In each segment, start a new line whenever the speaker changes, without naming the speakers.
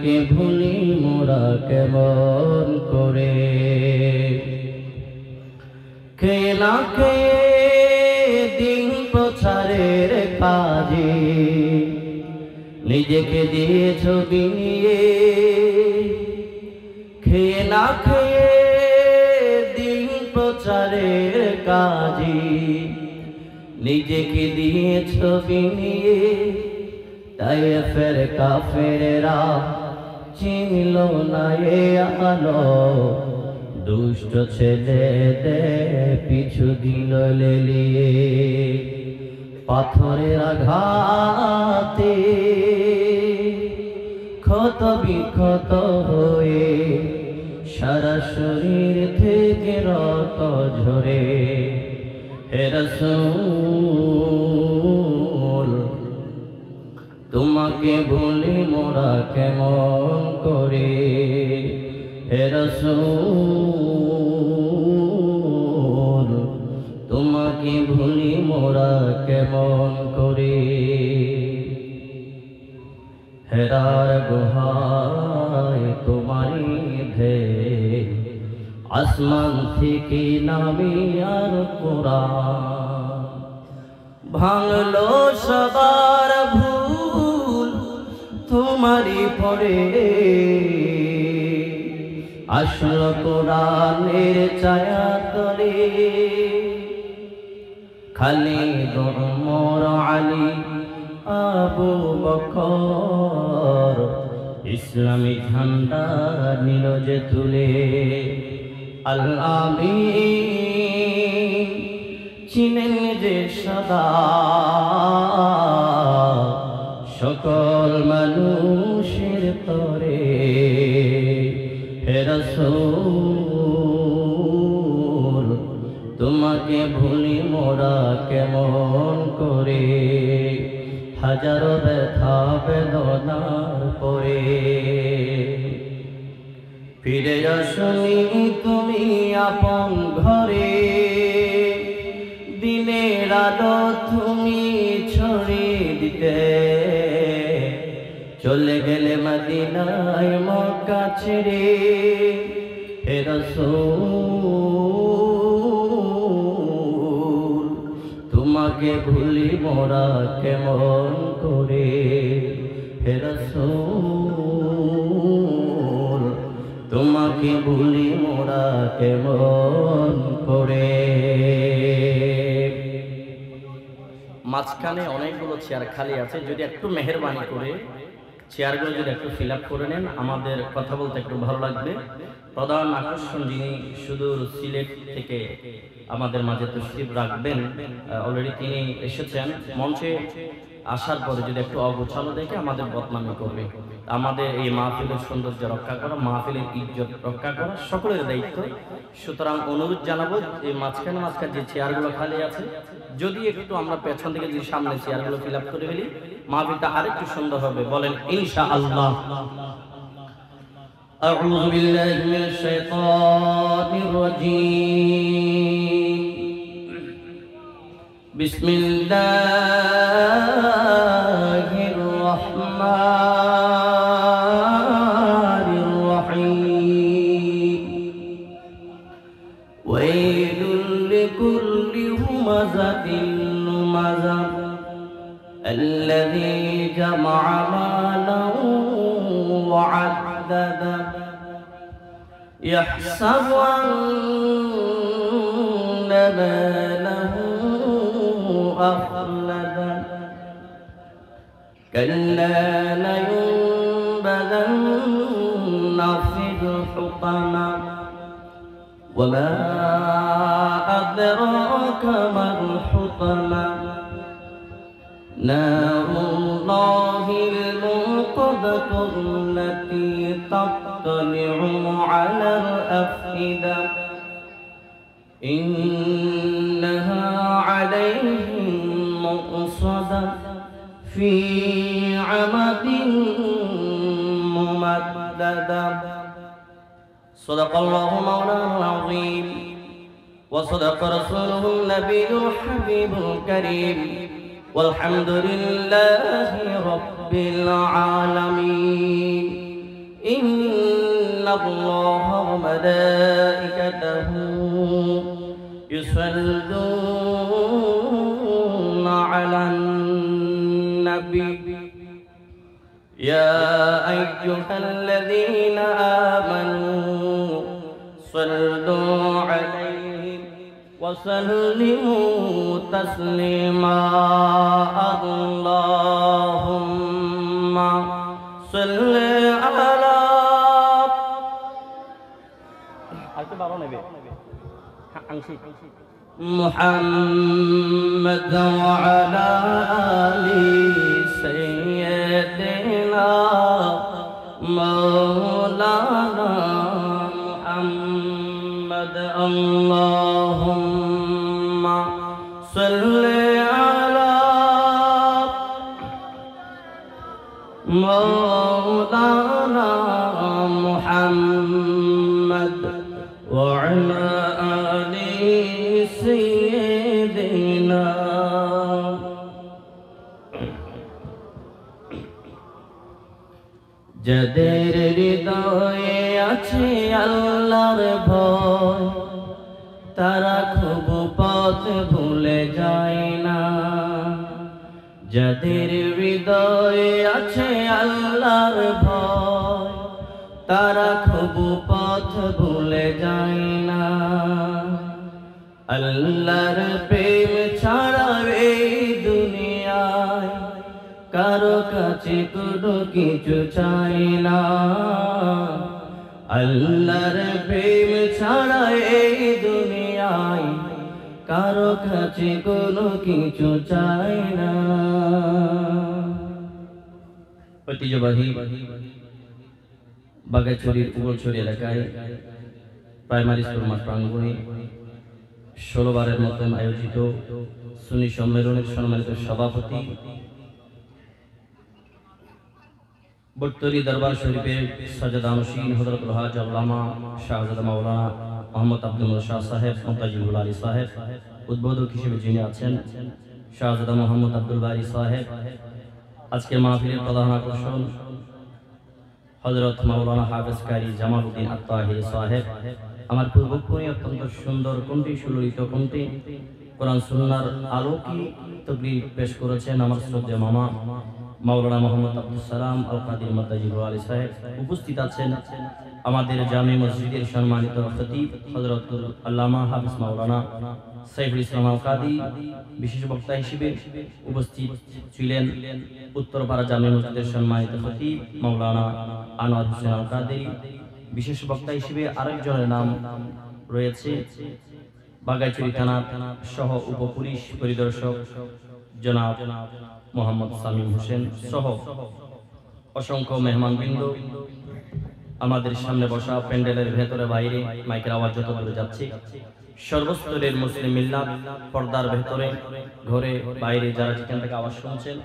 নবীকে ভুলি মোরা কেমন করে। খেয়ে না খেয়ে দিন প্রচারের কাজে নিজেকে দিয়েছ বিলিয়ে। খেয়ে না খেয়ে দিন প্রচারের কাজে নিজেকে দিয়েছ বিলিয়ে। তায়েফের কাফেরেরা চিনল না এ আলো, দুষ্ট ছেলেদের পিছু দিল লেলিয়ে। পাথরের আঘাতে ক্ষত বিক্ষত হয়ে সারা শরীর থেকে রক্ত ঝরে। হে রাসূল তোমাকে ভুলি মোরা কেমন করে। হে রাসূল তোমাকে ভুলি মোরা কেমন করে। হেরার গুহায় তোমারি ধে আসমান থেকে নামে আর কোরআন। ভাঙলো সবার ভুল তোমারি পড়ে, আসলো কোরআনের ছায়া তলে। খালিদ ওমর আলী আবু বকর ইসলামী ঝান্ডা নিল যে তুলে। আল আমিন চিনেন যে সদা সকল মানুষের তরে। হে রাসূল তোমাকে ভুলি মোরা কেমন করে। হাজারো ব্যথা বেদনার পরে ফিরে আসনি তুমি আপন ঘরে। দিনের আলো তুমি ছড়িয়ে দিতে চলে গেলে মদিনায় মক্কা ছেড়ে। হে রাসূল তোমাকে ভুলি মোরা কেমন করে। হে রাসূল তোমাকে ভুলি মোরা কেমন করে। মাঝখানে অনেকগুলো চেয়ার খালি আছে, যদি একটু মেহেরবানি করে চেয়ারগুলো যদি একটু ফিল আপ করে নেন আমাদের কথা বলতে একটু ভালো লাগবে। প্রধান আকর্ষণ যিনি সুদূর সিলেট থেকে আমাদের মাঝে তশরিফ রাখবেন, অলরেডি তিনি এসেছেন। মঞ্চে আসার পরে যদি একটু অগোছালো দেখে আমাদের বদনামি করবে। আমাদের এই মাহফিলের সৌন্দর্য রক্ষা করা, মাহফিলের ইজ্জত রক্ষা করা সকলের দায়িত্ব। সুতরাং অনুরোধ জানাবো এই মাঝখানে যে চেয়ারগুলো খালি আছে যদি একটু আমরা পেছন থেকে যদি সামনে চেয়ারগুলো ফিল আপ করে ফেলি মাহফিলটা আরেকটু সুন্দর হবে। বলেন ইনশাআল্লাহ। আউযু বিল্লাহি মিনাশ শাইতানির রাজীম। বিসমিল্লাহির রাহমানির রহিম। ওয়াইলুল লিকুল্লি হুমাযাতিল লুমাযা الذي جمع مالا وعدده يحسب أن ماله أخلده كلا لينبذن في الحطمة وما أدراك ما الحطمة نار الله الموقدة التي تطلع على الأفئدة إنها عليهم مؤصدة في عمد ممددة. صدق الله مولانا العظيم وصدق رسوله النبي الحبيب الكريم والحمد لله رب العالمين. ইন্নাল্লাহা ওয়া মালাইকাতাহু ইউসাল্লুনা আলান নবী ইয়া আইয়ুহাল্লাযীনা আমানু সাল্লু আলাইহি ওয়া সাল্লিমু তাসলিমা আল্লাহুম্মা সাল্লি আলা আরেকটু বাড়াও নেবে আংশিক মুহাম্মদ ওয়া আলা আলি সাইয়্যিদিনা মাওলানা মুহাম্মদ আল্লাহুম্মা সাল্লি আলা মাওলানা মুহাম্মদ ওয়া আলা আলি সাইয়্যিদিনা যাদের হৃদয়ে আছে আল্লাহর ভয় তারা খুব পথ ভুলে যায় না যাদের হৃদয়ে আছে আল্লাহর ভয় তারা খুব পথ ভুলে যায় না আল্লাহর প্রেম ছাড়া এই দুনিয়ায় কারো কাছে কোনো কিছু চাই না আল্লাহর প্রেম ছাড়া এই দুনিয়ায় কারো কাছে কোনো কিছু চাই না ঐতিহ্যবাহী বাগাইছড়ির উগলছড়ি এলাকায় প্রাইমারি স্কুল মাঠ প্রাঙ্গণে 16 বারের মতন আয়োজিত সুন্নি সম্মেলনের সম্মানিত সভাপতি বটতলী দরবার শরীফের সাজাদানশীন হযরতুল হাজ আল্লামা শাহজাদা মাওলানা মোহাম্মদ আব্দুল শাহ সাহেব মুতাজিবুল আলী সাহেব উদ্বোধক হিসেবে যিনি আছেন শাহজাদা মোহাম্মদ আব্দুল বারী সাহেব আজকের মাহফিলের প্রধান আকর্ষণ হযরত মাওলানা হাফেজ কারি জামালউদ্দিন আত-তাহিরি সাহেব আমার পূর্বপুরী অত্যন্ত সুন্দর কণ্ঠে সুললিত কণ্ঠে কোরআন সুন্নাহর আলোকে তাকরীর পেশ করেছেন আমার শ্রদ্ধেয় মামা মাওলানা মোহাম্মদ আব্দুল সালাম আল কাদির মুতাজিবুল আলী সাহেব উপস্থিত আছেন আমাদের জামে মসজিদের সম্মানিত খতিব হযরতুল আল্লামা হাফেজ মাওলানা সাইফুল ইসলাম আল কাদি বিশেষ বক্তা হিসেবে উপস্থিত ছিলেন উত্তরপাড়া জামে মসজিদের সম্মানিত খতিব মাওলানা আনোয়ার হোসেন আল কাদি বিশেষ বক্তা হিসেবে আরেকজনের নাম রয়েছে বাগাইছড়ি থানা সহ উপপুলিশ পরিদর্শক জনাব মোহাম্মদ সামিম হোসেন সহ অসংখ্য মেহমানবৃন্দ আমাদের সামনে বসা প্যান্ডেলের ভেতরে বাইরে মাইকের আওয়াজ যত দূরে যাচ্ছে সর্বস্তরের মুসলিম মিল্লাত পর্দার ভেতরে ঘরে বাইরে যারা যেখান থেকে আওয়াজ শুনছেন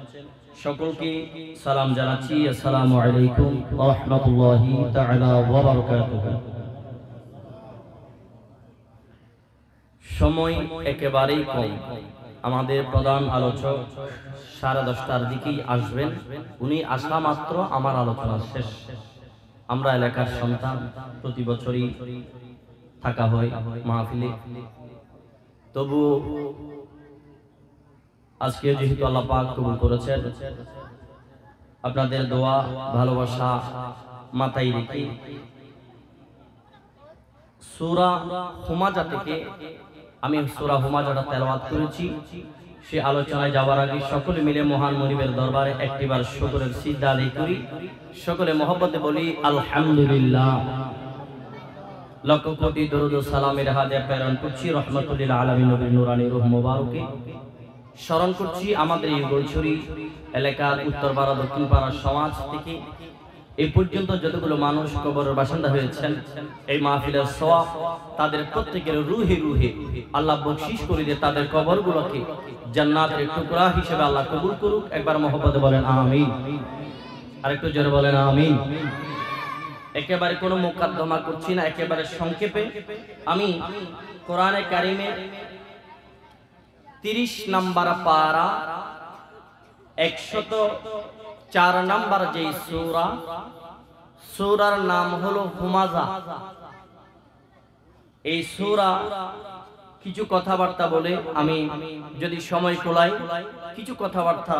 সকলকে সালাম জানাচ্ছি আসসালামু আলাইকুম ওয়া রাহমাতুল্লাহি তাআলা ওয়া বারাকাতুহু সময় একেবারেই কম আমাদের প্রধান আলোচক 10:30টার দিকেই আসবেন উনি আসা মাত্র আমার আলোচনা শেষ আমরা এলাকার সন্তান প্রতি বছরই থাকা হয় মাহফিলে তবু আজকে যেহেতু আল্লাহ পাক কবুল করেছেন আপনাদের দোয়া ভালোবাসা মাথায় রেখে সূরা হুমাজা থেকে আমি সূরা হুমাজাটা তেলাওয়াত করেছি সে আলোচনায় যাওয়ার আগে সকলে মিলে মহান মুনিবের দরবারে একটিবার শুকরের সিজদা আদায় করি সকলে মহব্বতে বলি আলহামদুলিল্লাহ লক্ষ কোটি দরুদ ও সালামের হাদিয়া প্রেরণ করছি রহমাতুল লিল আলামিন নবীর নূরানী রূহ মোবারকে স্মরণ করছি আমাদের এই গোলছড়ি এলাকার উত্তরপাড়া দক্ষিণপাড়া সমাজ থেকে এই পর্যন্ত যতগুলো মানুষ কবরের বাসিন্দা হয়েছেন এই মাহফিলের সওয়াব তাদের প্রত্যেকের রুহে রুহে আল্লাহ বকশিশ করে দিয়ে তাদের কবরগুলোকে জান্নাতের টুকরা হিসেবে আল্লাহ কবুল করুক একবার মহব্বতে বলেন আমিন আরেকটু জোরে বলেন আমিন একেবারে কোনো মুকদ্দমা করছি না একেবারে সংক্ষেপে আমি কোরআনে কারিমের 30 নম্বর পারা 104 নম্বর যে সূরা সূরার নাম হলো হুমাযা। এই সূরা কিছু কথাবার্তা বলে আমি যদি সময় কুলায় কিছু কথাবার্তা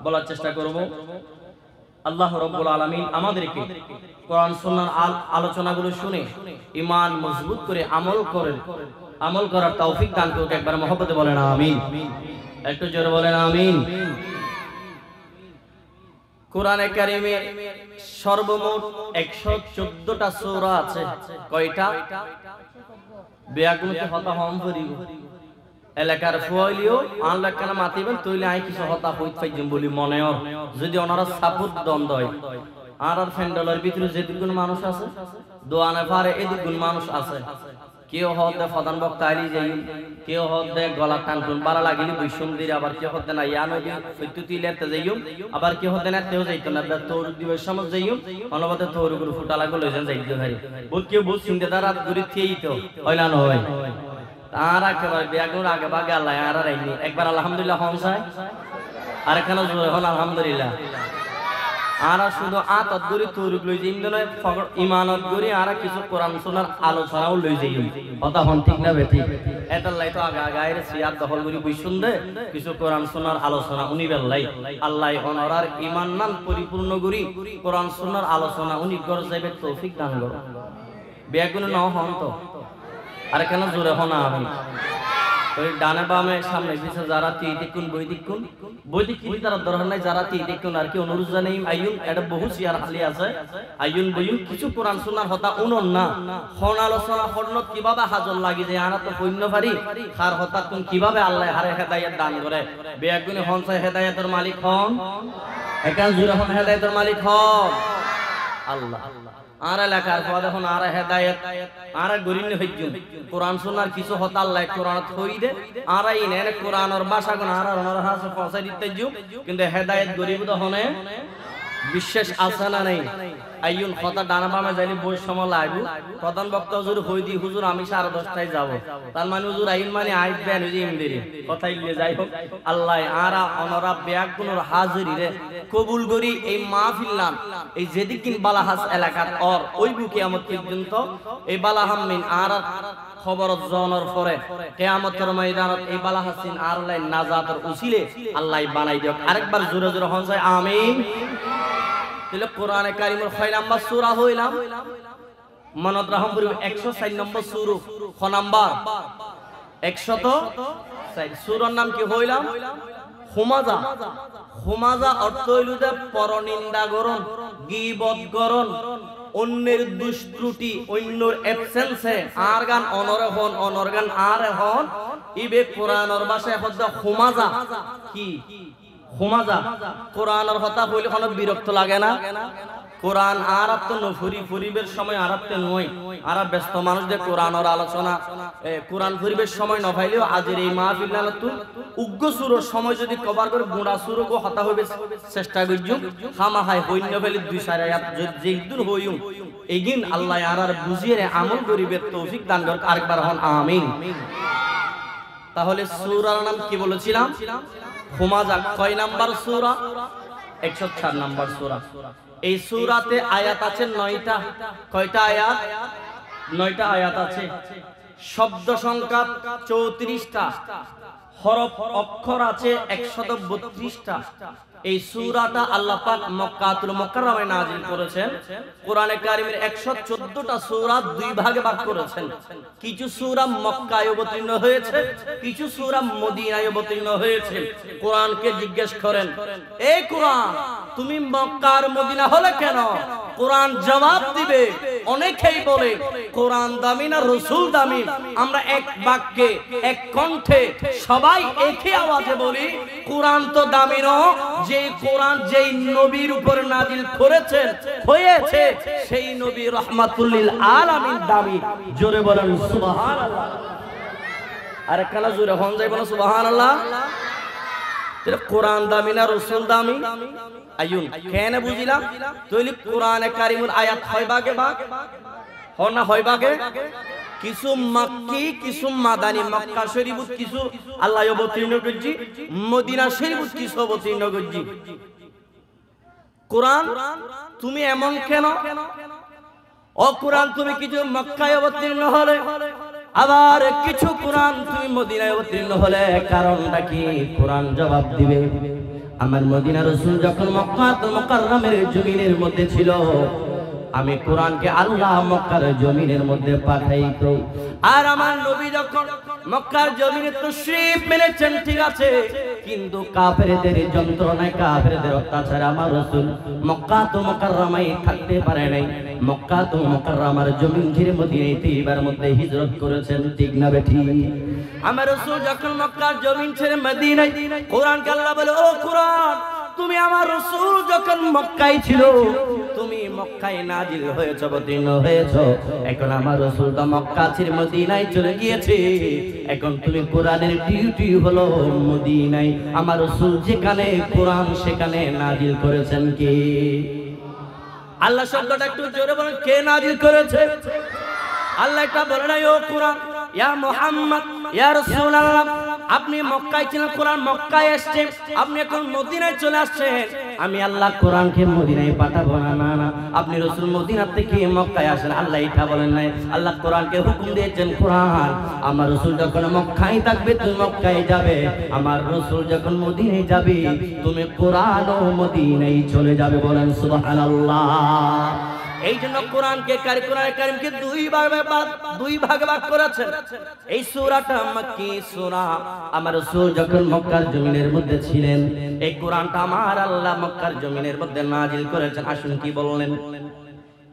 বলার চেষ্টা করব। আল্লাহ রাব্বুল আলামিন আমাদেরকে কোরআন সুন্নাহর আলোচনাগুলো শুনে ঈমান মজবুত করে আমল করার তৌফিক দান করুক। একবার মহব্বতে বলেন আমিন। একটু জোরে বলেন আমিন। কোরআনে কারিমে সর্বমোট 114টা সূরা আছে। কয়টা? বেয়াগুনতে হতা হম করিব এলাকার ফুয়াইলিও আল্লাহ কেন মাতিবেন তইলে আই কিছু হতা হইত পাইজম বলি মনেও যদি ওনারা সাপোর্ট দ্বন্দ্ব হয়। আর ফ্যান্ডলের ভিতরে যেদিকগুণ মানুষ আছে দোয়ানে পারে এদিকগুণ মানুষ আছে। কেউ হতে প্রধান বক্তা আইলি যাই, কেউ হতে গলা টানটুন বাড়া লাগিলি বৈষম দিয়ে, আবার কেউ হতে না ইয়া নদী সৈত্যুতি লেতে যাইও, আবার কেউ হতে না তেও যাইতো না তোর দিবস সময় যাইও অনবতে তোর গুলো ফুটা লাগো লইছেন যাইতে পারি বহুত কেউ বহুত চিন্তা তারা দূরে থেকেই তো হয় না নয়। তার একেবারে বেগুন আগে বাগে আল্লাহ আর আইনি একবার আলহামদুলিল্লাহ হমসায় আর এখানে এখন আলহামদুলিল্লাহ আর শুধু আতত গরি তৌরিক লই যাই নয় ইমানত গরি আর কিছু কোরআন সুন্নাহর আলোচনাও লই যাই কথা হন ঠিক না বেঠিক এটালাই তো আগা আগায়ের সিয়াত দখল করি বই শুনদে কিছু কোরআন সুন্নাহর আলোচনা উনি বেলাই আল্লাহ অনরার ঈমান নাম পরিপূর্ণ করি কোরআন সুন্নাহর আলোচনা উনি গর যাইবে তৌফিক দান করো। বেগুন ন হন তো আর কেন জোরে হন আমি ওই ডানে বামে সামনে পিছে যারা তিই দেখুন বৈদিক কি তারা দরকার নাই যারা তিই দেখুন আর কি অনুরোধ জানাই আইয়ুন এটা বহু সিয়ার হালি আছে আইয়ুন বইয়ুন কিছু কোরআন সুন্নাহর হতা উনন না হন আলোচনা হরনত কিভাবে হাজর লাগি যায় আনা তো কইন্য পারি খার হতা কোন কিভাবে আল্লাহ হারে হেদায়েত দান করে বেগুনে হন চাই হেদায়েতের মালিক হন একান জুরে হন হেদায়েতের মালিক হন আল্লাহ। আর এলাকার পর দেখুন আর হেদায়েত আর গরিব হইজুন কোরআন সুন্নাহর কিছু হতা আল্লাহ কোরআন থই দে আর ইনে কোরআনের ভাষা কোন আর অনর হাসে পৌঁছাই দিতে যু কিন্তু হেদায়েত গরিব তো হনে বিশেষ আছে না নাই আইয়ুন কথা ডানা বামে যাইলে বই সময় লাগবে প্রধান বক্তা হুজুর হই দি হুজুর আমি 10:30টায় যাব তার মানে হুজুর আইন মানে আইবেন ওই ইমদেরি কথাই লিয়ে যাই হোক আল্লাহ আর অনরা বেয়াগুনোর হাজিরি রে কবুল করি এই মাহফিল নাম এই যেদিকিন বালাহাস এলাকার অর ওই বু কিয়ামত পর্যন্ত এই বালাহাম মিন আর খবর জনের পরে কিয়ামতের ময়দানত এই বালাহাসিন আর লাই নাজাতের উসিলে আল্লাহ বানাই দিও। আরেকবার জোরে জোরে হন যায় আমিন। তাহলে কোরআনে কারিমের 6 নাম্বার সূরা হইলাম মনত রাখুন 104 নম্বর সূরা খ নাম্বার 104 সূরার নাম কি হইলাম হুমাযা। হুমাযা অর্থ হইল যে পরনিন্দা করন গীবত করন অন্যের দুষ্ত্রুটি অন্যর অ্যাবসেন্সে আর গান অনর গান আর হন ইবে কোরআনের ভাষায় হচ্ছে হুমাযা। কি হুমাযা কোরআনের কথা বলে কোনো বিরক্ত লাগে না কোরআন আর তো নফরি ফরিবের সময় আরাতে নয় আর ব্যস্ত মানুষদের কোরআনের আলোচনা কোরআন ফরিবের সময় না পাইলেও আজের এই মাহফিল নালতু উগ্র সুরের সময় যদি কভার করে গুড়া সুরকো হতা হবে চেষ্টা করজু খামাহাই হইন্য ফেলে 2-4 আয়াত যেদুর হইম এগিন আল্লাহ আর বুঝিয়ে আমল করিবে তৌফিক দান করুক। আরেকবার হন আমিন। তাহলে সূরার নাম কি বলেছিলাম হুমাযা। কয় নাম্বার সূরা 104 নাম্বার সূরা। এই সূরাতে আয়াত আছে 9টা। কয়টা আয়াত? 9টা আয়াত আছে। শব্দ সংখ্যা 34টা, হরফ অক্ষর আছে 132টা। এই সূরাটা আল্লাহ পাক মক্কাতুল মুকাররমায় নাযিল করেছেন। কোরআনে কারীমের 114টা সূরা দুই ভাগে ভাগ করেছেন। কিছু সূরা মক্কায় অবতীর্ণ হয়েছে, কিছু সূরা মদিনায় অবতীর্ণ হয়েছে। কোরআনকে জিজ্ঞেস করেন, এই কোরআন তুমি মক্কা আর মদিনা হলে কেন? কোরআন জবাব দিবে, অনেকেই বলে কোরআন দামি না রাসূল দামি। আমরা এক বাক্যে এক কণ্ঠে সবাই একই আওয়াজে বলি কোরআন তো দামি না, যে কোরআন যেই নবীর উপর নাযিল করেছেন হয়েছে সেই নবী রাহমাতুল লিল আলামিন দামি। জোরে বলেন সুবহানাল্লাহ। আরে কালা জোরে হন যাইব না সুবহানাল্লাহ। তেরে কোরআন দামি না রাসূল দামি? আইয়ুন কেন বুঝিলাম তাইলে কোরআনে কারীমের আয়াত হয় ভাগে ভাগ হন না হয় ভাগে? কিছু মক্কি কিছু মাদানী। মক্কা শরীফত কিছু আল্লাহ অবতীর্ণ করজি, মদিনা শরীফত কিছু অবতীর্ণ করজি। কোরআন তুমি এমন কেন? ও কোরআন তুমি কিছু মক্কায় অবতীর্ণ হলে, আবার কিছু কোরআন তুমি মদিনায় অবতীর্ণ হলে, কারণটা কি? কোরআন জবাব দিবে। আমার মদিনা রাসূল যখন মক্কাতুল মুকাররমের জমিনের মধ্যে ছিল, আমি কোরআনকে আল্লাহ মক্কার জমিনের মধ্যে পাঠাইতো। আর আমার নবী যখন মক্কার জমিনে তাশরীফ মেনেছেন, ঠিক আছে, কিন্তু কাফেরদের যন্ত্রণায়, কাফেরদের অত্যাচারে আমার রাসূল মক্কাতুল মুকাররমায় থাকতে পারে নাই। মক্কাতুল মুকাররমার জমিন ছেড়ে মদিনাতে এবার মধ্যে হিজরত করেছেন, ঠিক না বেঠিক? আমার রাসূল যখন মক্কার জমিন ছেড়ে মদিনায়, কোরআনকে আল্লাহ বলে, ও কোরআন তুমি আমার রাসূল যখন মক্কায় ছিল, তুমি মক্কায় নাজিল হয়েছে, অবতীর্ণ হয়েছো, এখন আমার রাসূল তো মক্কা ছেড়ে মদিনায় চলে গিয়েছে, এখন তুমি কোরআনের ডিউটি হলো মদিনায়। আমার রাসূল যেখানে কোরআন সেখানে নাজিল করেছেন কে? আল্লাহ শব্দটা একটু জোরে বলেন, কে নাজিল করেছে? আল্লাহ এটা বলে নাই, ও কোরআন ইয়া মুহাম্মদ ইয়া রাসূলুল্লাহ আপনি মক্কায় ছিলেন, কোরআন মক্কায় আসছে, আপনি এখন মদিনায় চলে আসছেন, আমি আল্লাহ কোরআনকে মদিনায় পাঠাবো না। না না, আপনি রাসূল মদিনা থেকে মক্কায় আসেন, আল্লাহ এটা বলেন নাই। আল্লাহ কোরআনকে হুকুম দিয়েছেন, কোরআন আমার রাসূল যখন মক্কায় থাকবে তুমি মক্কায় যাবে, আমার রাসূল যখন মদিনায় যাবে তুমি কোরআন ও মদিনায় চলে যাবে। বলেন সুবহানাল্লাহ। এই জন্য কোরআনকে কোরআনে কারীমকে দুই ভাগে ভাগ করেছেন। এই সূরাটা মাক্কি সূরা, আমার রাসূল যখন মক্কার জমিনের মধ্যে ছিলেন, এই কোরআনটা আমার আল্লাহ মক্কার জমিনের মধ্যে নাজিল করেছেন। আসুন কি বললেন?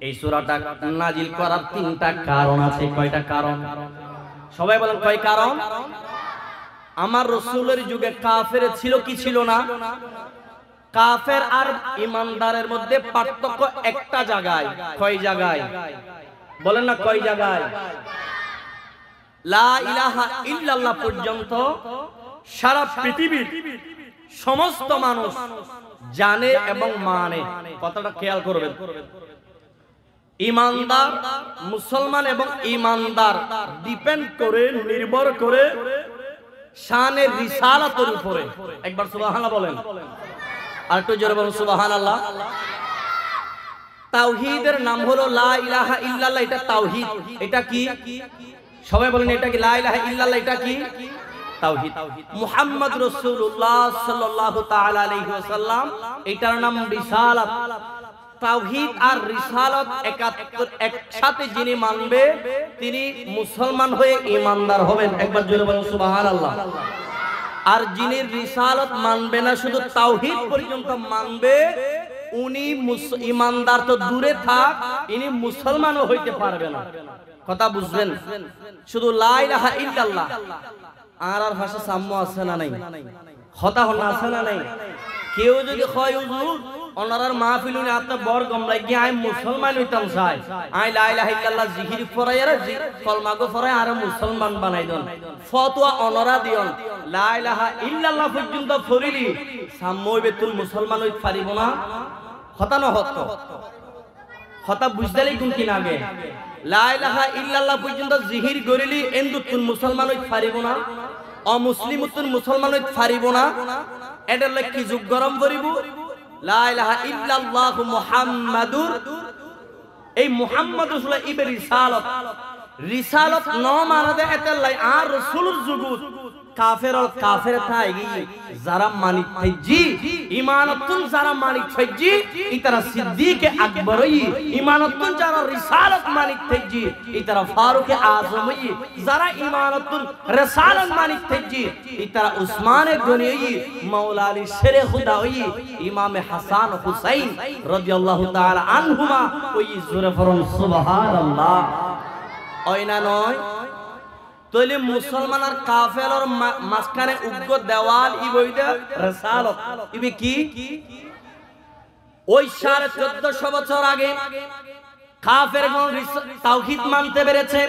এই সূরাটা নাজিল করার তিনটা কারণ আছে। কয়টা কারণ? সবাই বলেন কয় কারণ? আমার রাসূলের যুগে কাফের ছিল কি ছিল না? কাফের আর ঈমানদারের মধ্যে পার্থক্য একটা জায়গায়। কয় জায়গায়? বলেন না কয় জায়গায়? লা ইলাহা ইল্লাল্লাহ পর্যন্ত সারা পৃথিবীর সমস্ত মানুষ জানে এবং মানে। কথাটা খেয়াল করবেন। ঈমানদার মুসলমান এবং ঈমানদার ডিপেন্ড করে, নির্ভর করে শানে রিসালাতের উপরে। একবার সুবহানাল্লাহ বলেন, আর একটু জোরে বলুন সুবহানাল্লাহ। তাওহীদের নাম হলো লা ইলাহা ইল্লাল্লাহ, এটা তাওহীদ। এটা কি? সবাই বলেন এটা কি? লা ইলাহা ইল্লাল্লাহ এটা কি? তাওহীদ। মুহাম্মদ রাসূলুল্লাহ সাল্লাল্লাহু তাআলা আলাইহি ওয়াসাল্লাম, এটার নাম রিসালাত। তাওহীদ আর রিসালাত একসাথে যিনি মানবে তিনি মুসলমান হয়ে ঈমানদার হবেন। একবার জোরে বলুন সুবহানাল্লাহ। আর যিনি রিসালাত মানবে না, শুধু তাওহীদ পর্যন্ত মানবে, উনি ঈমানদার তো দূরে থাক, ইনি মুসলমানও হইতে পারবে না। কথা বুঝবেন? শুধু লা ইলাহা ইল্লাল্লাহ। আর ভাষা সাম্য আছে না নাই? কথা হল আছে না নাই? কেউ যদি কয় হুজুর ওনার মাহফিলুনে আপনি বর গমলাই গিয়ে আমি মুসলমান হইতাম চাই, আই লা ইলাহা ইল্লাল্লাহ জিকির পড়াই আর কলমা গো পড়াই আর মুসলমান বানাই দেন, ফতোয়া অনরা দিয়ন, লা ইলাহা ইল্লাল্লাহ পর্যন্ত পড়িলি সাম্য হইবে, তুই মুসলমান হইতে পারিব না। কথা না হতো কথা বুঝদালি কোন কি নাগে? লা ইলাহা ইল্লাল্লাহ পর্যন্ত জিকির করিলি এন্দু তুই মুসলমান হইতে পারিব না, অমুসলিম তুই মুসলমান হইতে পারিব না। এটার লাগি কি যুগ গরম করিব? লা ইলাহা ইল্লাল্লাহ মুহাম্মাদুর, এই মুহাম্মদ রাসূলুল্লাহ ইবে রিসালাত। রিসালাত ন মানাদে এতাল্লাই আর রাসূলুর যুগুত কাফের থাইগি যারা মানিক থাইজি ঈমানাতুন, যারা মানিক থাইজি ইতারা সিদ্দিক আকবরই, ঈমানাতুন যারা রিসালাত মানিক থাইজি ইতারা ফারুক আযমই, যারা ঈমানাতুন রিসালাত মানিক থাইজি ইতারা উসমান গনিই, মাওলা আলী শেরে খুদাই, ইমাম হাসান হুসাইন রাদিয়াল্লাহু তাআলা আনহুমা। ওই জোরে পড়ুন সুবহানাল্লাহ। ওই না নয় তইলে মুসলমান আর কাফেরের মাঝখানে উগ্র দেওয়াল ইবইদা রিসালাত। ইবি কি? ওই 1450 বছর আগে কাফেরগণ তাওহীদ মানতে পেরেছে,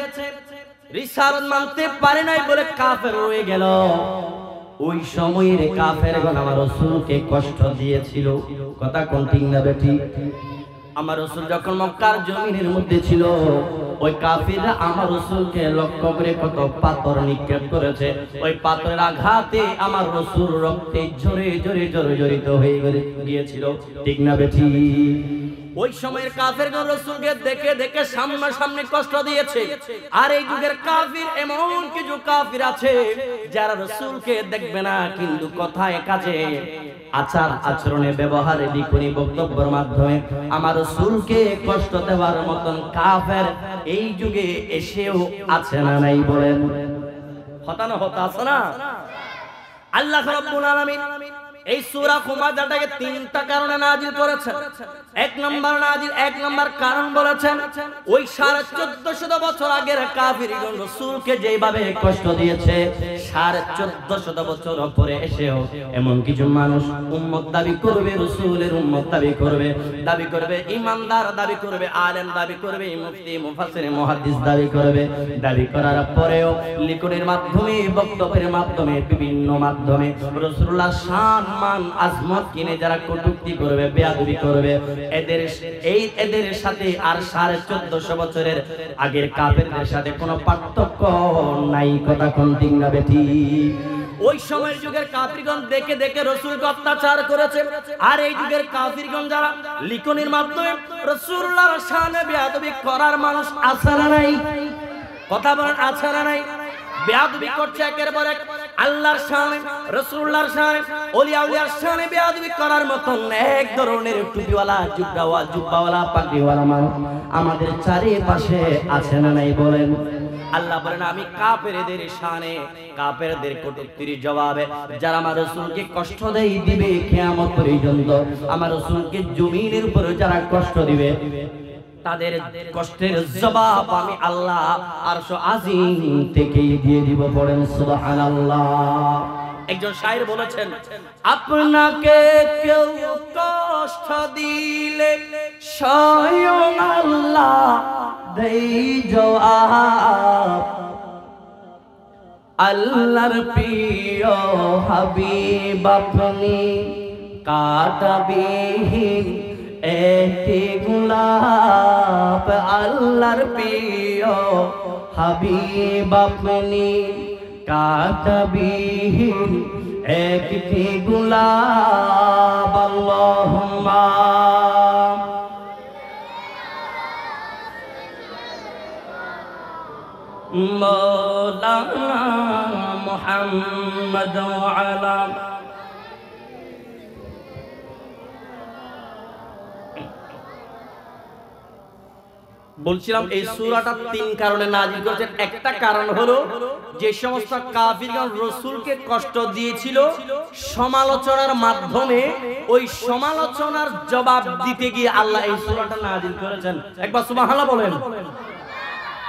রিসালাত মানতে পারে নাই বলে কাফের হয়ে গেল। ওই সময়ের কাফেরগণ আমার রাসূলকে কষ্ট দিয়েছিল। কথা কোন ঠিক না বেঠিক? আমার রাসূল যখন মক্কার জমিনের মধ্যে ছিল, ওই কাফিররা আমার রাসূলকে লক্ষ্য করে কত পাথর নিক্ষেপ করেছে। ওই পাথরের আঘাতে আমার রাসূল রক্তে জড়িত হয়ে গিয়েছিল। ঠিক না বেঠি? ওই সময়ের কাফেরগণ রাসূলকে দেখে দেখে সামনাসামনি কষ্ট দিয়েছে। আর এই যুগের কাফির এমন কিছু কাফির আছে যারা রাসূলকে দেখবে না, কিন্তু কথায় কাজে আচার আচরণে ব্যবহারে লিখনি বক্তব্যের মাধ্যমে আমার রাসূলকে কষ্ট দেওয়ার মতন কাফের এই যুগে এসেও আছে না নাই বলেন? হতানো হতা আছে না? আল্লাহ রাব্বুল আলামিন এই সূরা হুমাযাটাকে তিনটা কারণে নাজিল করেছেন। এক নম্বর কারণ বলেছেন ওই 1450 বছর আগের কাফিরগণ রাসূলকে যেভাবে কষ্ট দিয়েছে, 1450 বছর পরে এসেও এমন কিছু মানুষ উম্মত দাবি করবে, রাসূলের উম্মত দাবি করবে ঈমানদার দাবি করবে, আলেম দাবি করবে, মুফতি মুফাসসির মুহাদ্দিস দাবি করার পরেও লিখনের মাধ্যমে, বক্তব্যের মাধ্যমে, বিভিন্ন মাধ্যমে রাসূলুল্লাহ শান মান আজমত কিনে যারা কটূক্তি করবে, বেয়াদবি করবে, এদের সাথে আর 1450 বছরের আগের কাফেরদের সাথে কোনো পার্থক্য নাই। কথা কোন ঠিক না বেঠি? ওই সময়ের যুগের কাফিরগণ দেখে দেখে রাসূলকে অত্যাচার করেছে। আর এই যুগের কাফিরগণ যারা লিখনের মাধ্যমে রাসূলুল্লাহর শানে বেয়াদবি করার মানুষ আছে না নাই? কথা বলেন, আছে না নাই? বেয়াদবি করছে একের পর এক আল্লাহর শানে, রাসূলুল্লাহর শানে, ওলিয়া উলিয়ার শানে বেয়াদবি করার মতন এক ধরনের টুপিওয়ালা, জুব্বাওয়ালা, পাগড়িওয়ালা মানুষ আমাদের চারিপাশে আছে না নাই বলেন? আল্লাহ বলেন আমি কাফেরদের শানে, কাফেরদের কটূক্তির জবাবে যারা আমার রাসূলকে কষ্ট দিবে কিয়ামত পর্যন্ত, আমার রাসূলকে জমিনের উপরে যারা কষ্ট দিবে তাদের কষ্টের জবাব আমি আল্লাহ আরশ আজিম থেকে দিয়ে দিব। পড়েন সুবহানাল্লাহ। একজন শায়ের বলেছেন আপনাকে কেউ কষ্ট দিলে স্বয়ং আল্লাহ দেই জবাব, আল্লাহর প্রিয় হাবিব আপনি কাটাবিহীন একটি গোলাপ, আল্লাহর প্রিয় হাবিব আপনি কাটাবিহীন একটি গোলাপ। আল্লাহুম্মা মাওলানা মুহাম্মদ ওয়া আলা বলছিলাম এই সূরাটা তিন কারণে নাযিল করেছেন। একটা কারণ হলো যে সমস্ত কাফিরগণ রাসূলকে কষ্ট দিয়েছিল, সমালোচনার মাধ্যমে ওই সমালোচনার জবাব দিতে গিয়ে আল্লাহ এই সূরাটা নাযিল করেছেন। একবার সুবহানাল্লাহ বলেন।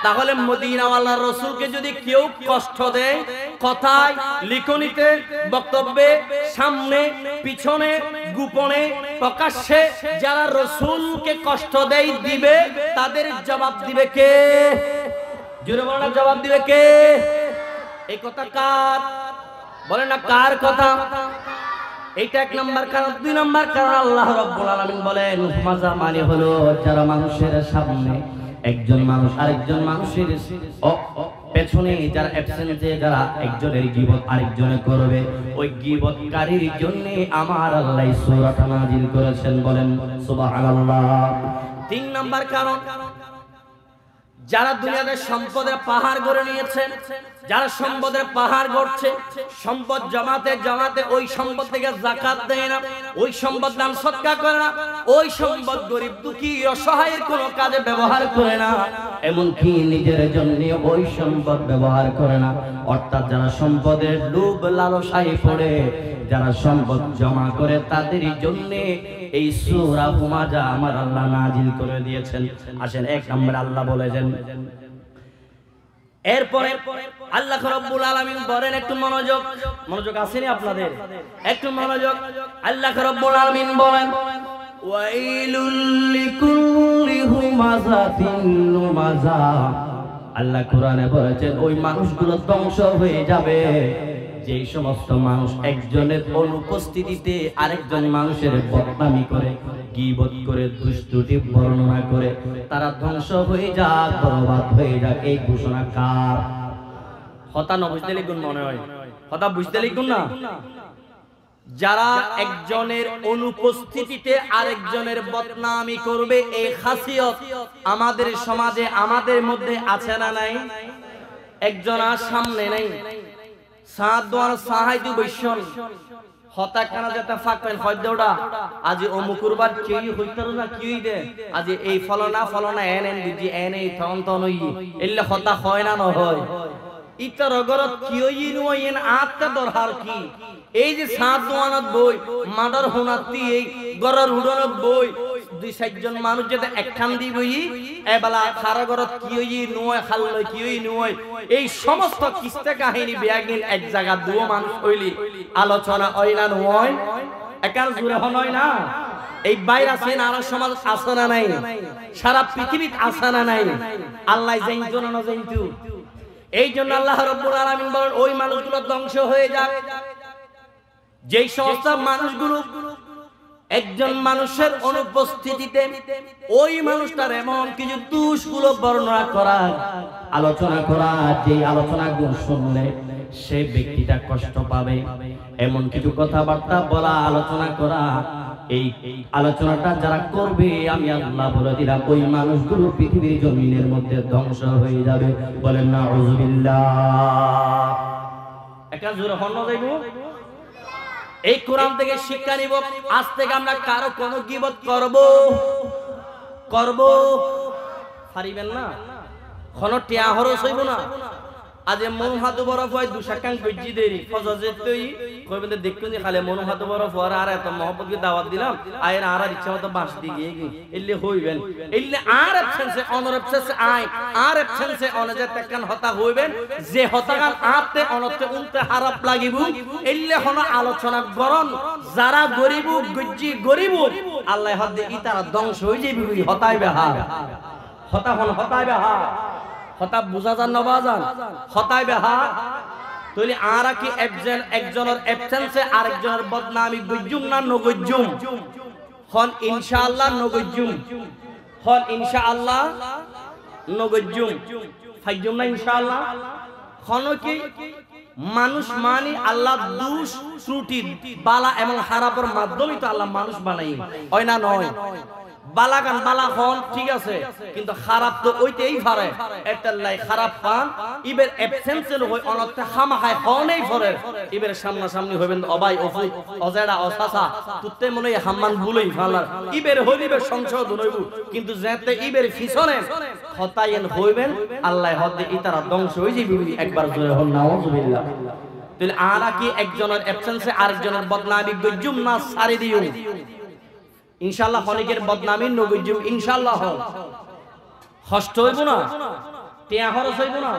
তাহলে মদিনাওয়ালার রাসূলকে যদি কেউ কষ্ট দেয়, কথায়, লিখনিতে, বক্তব্যে, সামনে, পিছনে, গোপনে, প্রকাশ্যে যারা রাসূলকে কষ্ট দেয় দিবে, তাদের জবাব দিবে কে? জোরে বলেন না, জবাব দিবে কে? এই কথা কার? বলেন না কার কথা? এইটা এক নম্বর কারণ। দুই নম্বর কারণ আল্লাহ রাব্বুল আলামিন বলেন হুমাযা মানে হলো যারা মানুষের সামনে একজন মানুষ আরেকজন মানুষের পেছনে যারা অ্যাবসেন্টে যারা একজনের গীবত আরেকজনে করবে, ওই গীবতকারীর জন্য আমার আল্লাহ সূরাটা নাযিল করেছেন। বলেন সুবহানাল্লাহ। তিন নম্বর কারণ যারা দুনিয়াতে সম্পদের পাহাড় গড়ে নিয়েছে, যারা সম্পদের পাহাড় গড়ছে, সম্পদ জমাতে জমাতে ওই সম্পদ থেকে যাকাত দেয় না, ওই সম্পদ দান সদকা করে না, ওই সম্পদ গরিব দুঃখী অসহায়ের কোনো কাজে ব্যবহার করে না, এমনকি নিজের জন্য ওই সম্পদ ব্যবহার করে না। অর্থাৎ যারা সম্পদের লোভ লালসায় পড়ে, যারা সম্পদ জমা করে, তাদের জন্য এই সূরা হুমাযা আমার আল্লাহ নাযিল করে দিয়েছেন। আসেন এক নম্বরে আল্লাহ বলেছেন, এরপরে আল্লাহ রাব্বুল আলামিন বলেন, একটু মনোযোগ আসেনি আপনাদের? একটু মনোযোগ। আল্লাহ রাব্বুল আলামিন বলেন ওয়াইলুল লিকুল্লি হুমাযাতিন লুমাযা। আল্লাহ কোরআনে বলেছেন ওই মানুষগুলো ধ্বংস হয়ে যাবে যেই সমস্ত মানুষ একজনের অনুপস্থিতিতে আরেকজন মানুষের বদনামি করে, গীবত করে দুষ্টুটি বর্ণনা করে তারা ধ্বংস হয়ে যাক, বরবাদ হয়ে যাক, এই ঘোষণা কার? কথা না বুঝতে লিখুন, মনে হয় কথা বুঝতে লিখুন না। যারা একজনের অনুপস্থিতিতে আরেকজনের বদনামি করবে, এই খাসিয়ত আমাদের সমাজে আমাদের মধ্যে আছে না নাই? একজন আর সামনে নাই, সাত দোয়ার সাহায্য বৈশ্যন হতা কানা যেটা ফাঁকেন হয়দোড়া আজি অমুকুরবার কেই হইতারো না কি দে আজি এই Falna Falna N N Diji N এই থন থন হই এলে হতা হয় না নহয় ইতার অগরত কি হই নয়েন আত্মা দরহার কি এই যে সাত দোয়ানত বই মাদার হোনাতি এই গরর উড়নত বই দুই চারজন মানুষ যেটা একখান দি বই এবেলা খারা গরত কি হই নয় খাল্লই কি হই নয় এই সমস্ত কিস্তা কাহিনী ব্যাগিন এক জায়গা দুও মানুষ হইলি আলোচনা হয় না নয় একার জুড়ে হয় না। এই বাইরে আছে না আর সমাজ আছে না নাই? সারা পৃথিবীতে আছে না নাই? আল্লাহ জানতো না জানতো। এই জন্য আল্লাহ রাব্বুল আলামিন বলেন ওই মানুষগুলো ধ্বংস হয়ে যাক যেই সমস্ত মানুষগুলো একজন মানুষের অনুপস্থিতিতে ওই মানুষটার এমন কিছু দোষগুলো বর্ণনা করা আলোচনা করা, যে আলোচনাগুলো শুনলে সে ব্যক্তিটা কষ্ট পাবে এমন কিছু কথাবার্তা বলা আলোচনা করা, এই আলোচনাটা যারা করবে আমি আল্লাহ বলে দিলাম ওই মানুষগুলো পৃথিবীর জমিনের মধ্যে ধ্বংস হয়ে যাবে। বলেন না আউযুবিল্লাহ। একা জোরে হন যাইব। এই কোরআন থেকে শিক্ষা নিব, আজ থেকে আমরা কারো কোনো গীবত করব পারিবেন না, কোনো টিয়া খরচ হইব না। আজ মন হাত বরফ হয় দুশাকাং গজ্জি দেরি ফজজে তুই কইবেন দেখুন যে খালি মন হাত বরফ হওয়ার আর এত মহব্বতকে দাওয়াত দিলাম আয়ের আর ইচ্ছা মতো বাস দি গিয়ে এলে হইবেন এলে আর অ্যাবসেন্সে অনর অ্যাবসেন্সে আই আর অ্যাবসেন্সে অনজে তেকান হতা হইবেন যে হতাগান আপতে অনতে উনতে খারাপ লাগিব এলে হন আলোচনা করন যারা গরিব গজ্জি গরিব আল্লাহ হদে ইতারা ধ্বংস হই যাইবি হতাই বেহা হতা হন হতাই বেহা হতা বুঝা যান না বাজান হতাই বেহা তইলে আরা কি একজনের অ্যাবসেন্সে আরেকজনের বদনামি গজ্জুম না নগজ্জুম হন ইনশাআল্লাহ নগজ্জুম হন ইনশাআল্লাহ নগজ্জুম ফাইজুম না ইনশাআল্লাহ হন কি মানুষ মানি আল্লাহ দোষ ত্রুটি বালা এবং খারাপের মাধ্যমে তো আল্লাহ মানুষ বানাই হয় না নয় বালাগান বালা হন ঠিক আছে কিন্তু খারাপ তো ওইতেই পারে একটা লাই খারাপ পান ইবের অ্যাবসেন্সেল হই অনতে খামাখায় হনেই পড়ে ইবের সামনা সামনি হইবেন অবাই অফু অজেড়া অসাসা তুতে মনে হাম্মান ভুলই ফালার ইবের হইবে সংশোধন হইব কিন্তু যেতে ইবের পিছনে হতায়েন হইবেন আল্লাহ হদে ইতারা ধ্বংস হই যাবে একবার জোরে হন নাউযুবিল্লাহ। তাহলে আরা কি একজনের অ্যাবসেন্সে আরেকজনের বদনামি গজ্জুম না সারি দিও ইনশাআল্লাহ অনেকের বদনামি নগজ্জুম ইনশাআল্লাহ কষ্ট হইব না টিয়া খরচ হইব না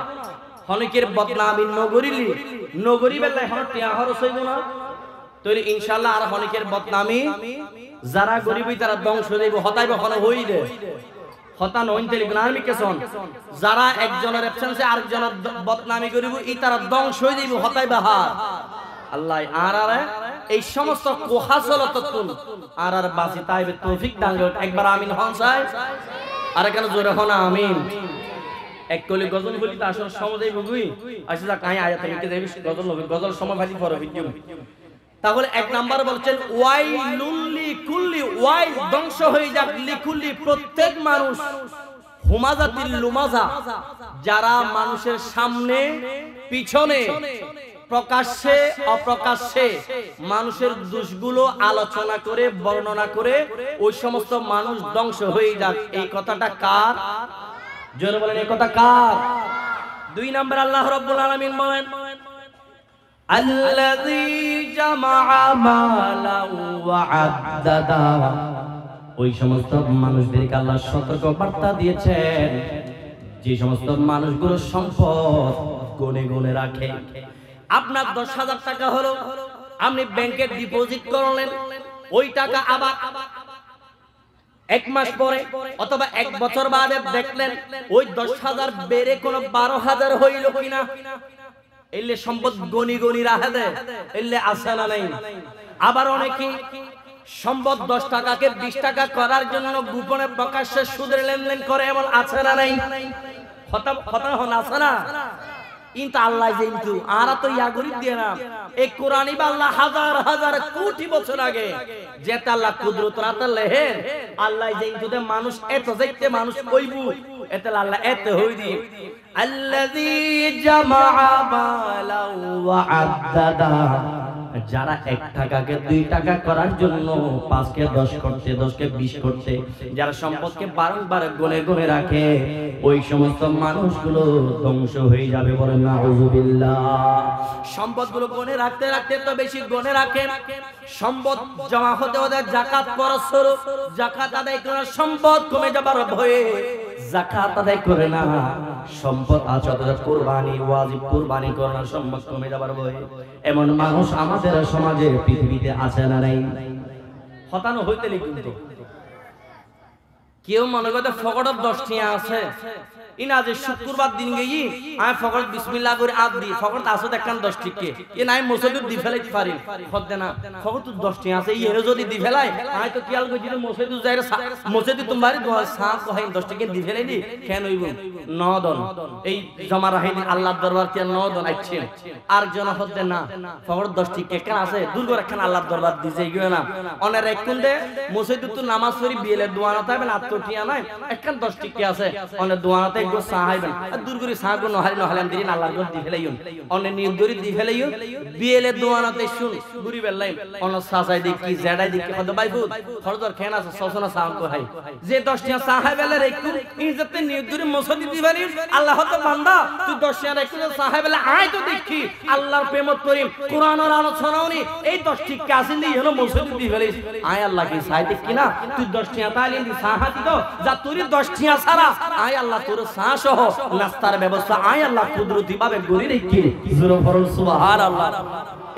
অনেকের বদনামি নগরি বেলায় হন টিয়া খরচ হইব না তাহলে ইনশাআল্লাহ আর অনেকের বদনামি যারা গরিবই তারা ধ্বংস হইব হতাইব হন হইলে হতা নইন তেলি গুনারমি কেসন যারা একজনের অ্যাবসেন্সে আরেকজনের বদনামি করিব ই তারা ধ্বংস হই যাইব হতাইবা হা আল্লাহ আর এই সমস্ত কোহাসলততুন আর বাসি তাইবে তৌফিক দান করুন একবার আমিন হন চাই আর কেন জোরে হন আমিন। এক কলি গজল বলি তা আসলে সময় বুঝুই আসলে কাই আয়াত থেকে দেবি গজল হবে গজল সময় ভাজি পড়ো ভিডিও। তাহলে এক নাম্বার বলছেন ওয়াইলুল্লি কুল্লি ওয়াই ধ্বংস হয়ে যাক লিকুল্লি প্রত্যেক মানুষ হুমাজাতিল লুমাজা যারা মানুষের সামনে পিছনে প্রকাশ্যে অপ্রকাশ্যে মানুষের দোষগুলো আলোচনা করে বর্ণনা করে ওই সমস্ত মানুষ ধ্বংস হয়ে যাক এই কথাটা কার? জোরে বলেন এই কথা কার? দুই নাম্বার আল্লাহ রাব্বুল আলামিন বলেন আল্লাযী জামাআ মালান ওয়া আদ্দাদা ওই সমস্ত মানুষদেরকে আল্লাহ সতর্ক বার্তা দিয়েছেন যে সমস্ত মানুষগুলো সম্পদ গনে গনে রাখে। আপনার 10,000 টাকা হলো আপনি ব্যাংকে ডিপোজিট করলেন ওই টাকা আবার এক মাস পরে অথবা এক বছর বাদে দেখলেন ওই 10,000 বেড়ে কোন 12,000 হইল কিনা এলে সম্পদ গনি গনি রাখে দে এলে আসে না নাই। আবার অনেকে সম্পদ 10 টাকাকে 20 টাকা করার জন্য গোপনে প্রকাশ্যে সুদের লেনদেন করে, এমন আছে না নাই? কথা হন আছে না? কিন্তু আল্লাহ কিন্তু আরা তো ইয়া গরিব দিয়ে না, এই কোরআনই বা আল্লাহ হাজার হাজার কোটি বছর আগে যেতে আল্লাহ কুদরত রাতে লেহেন আল্লাহ কিন্তু মানুষ এত দেখতে মানুষ কইবু এতে আল্লাহ এত হই দি আল্লাযী জামাআ মালাও ওয়া আদ্দাদা, যারা 1 টাকাকে 2 টাকা করার জন্য 5 কে 10 করতে 10 কে 20 করতে যারা সম্পদকে বারংবার গুনে গুনে রাখে, ওই সমস্ত মানুষগুলো ধ্বংস হয়ে যাবে। বলেন নাউযুবিল্লাহ। সম্পদগুলো গুনে রাখতে রাখতে তো বেশি গুনে রাখে, সম্পদ জমা হতে হতে যাকাত খরচ হলো, যাকাত আদায় করার সম্পদ কমে যাবার ভয়ে যাকাত আদায় করে না, সম্পদ আছে অথচ কুরবানি ওয়াজিব কুরবানি করার সম্পদ কমে যাবার ভয়ে এমন মানুষ আমাদের সমাজে পৃথিবীতে আছে না নাই? হতানো হইতে কিন্তু কেউ মনে করতে ফকড়ত 10 টাকা আছে ইনা যে শুক্রবার দিন গেই আমি ফকড়ত বিসমিল্লাহ করে আদ দি ফকড়ত আছে দেখেন 10 টাকা এ নাই মসজিদে দি ফেলাইতে পারি খদ্দে না ফকড়ত 10 টাকা আছে এই এর যদি দি ফেলাই আমি তো কিয়াল কই যদি মসজিদে যাইরে মসজিদে তোমারে সাফ কহাই 10 টাকা দি ফেলাই দি কেন হইব নদন এই জমা রাখি আল্লাহর দরবার কে নদন আইছেন আর জন খদ্দে না ফকড়ত 10 টাকা কেন আছে দূর করে রাখেন আল্লাহর দরবার দিছে গিয়ে না অনের এককুন্দে মসজিদে তো নামাজ পড়ি বিয়েলে দোয়া না থাকবে না টিয়া নাই একখান 10 টাকা আছে অনে দোয়াতে একটু সাহাইবেন আর দূর করে সাহাগো নহরি নহলাম দিন আল্লাহর ঘর দি ফেলাইউন অনে নিয়ত দরি দি ফেলাইউন বিয়েলে দোয়ানাতে শুন গুরি বেলাই অন সাজাই দি কি জেডাই দি কি কত বাইবু খরদর খেন আছে সসনা সাহাম কো হাই যে 10 টাকা সাহাইবেলে একটু ইজ্জতে নিয়ত দরি মসজিদ দি ফেলি আল্লাহ তো বান্দা তুই 10 টাকা একটু সাহাইবেলে আয় তো দেখি আল্লাহর প্রেমত করিম কোরআনের আলোচনাওনি এই 10 টাকা আসিন দি হলো মসজিদ দি ফেলি আয় আল্লাহ কি সাইতে কিনা তুই 10 টাকা তাইলেন দি সাহাতি তো যা তুরি 10 টাকা ছাড়া আয় আল্লাহ তোর সাহ সহ নাস্তার ব্যবস্থা আয় আল্লাহ কুদরতি ভাবে গরি রেখে জোরে পড়ুন সুবহানাল্লাহ।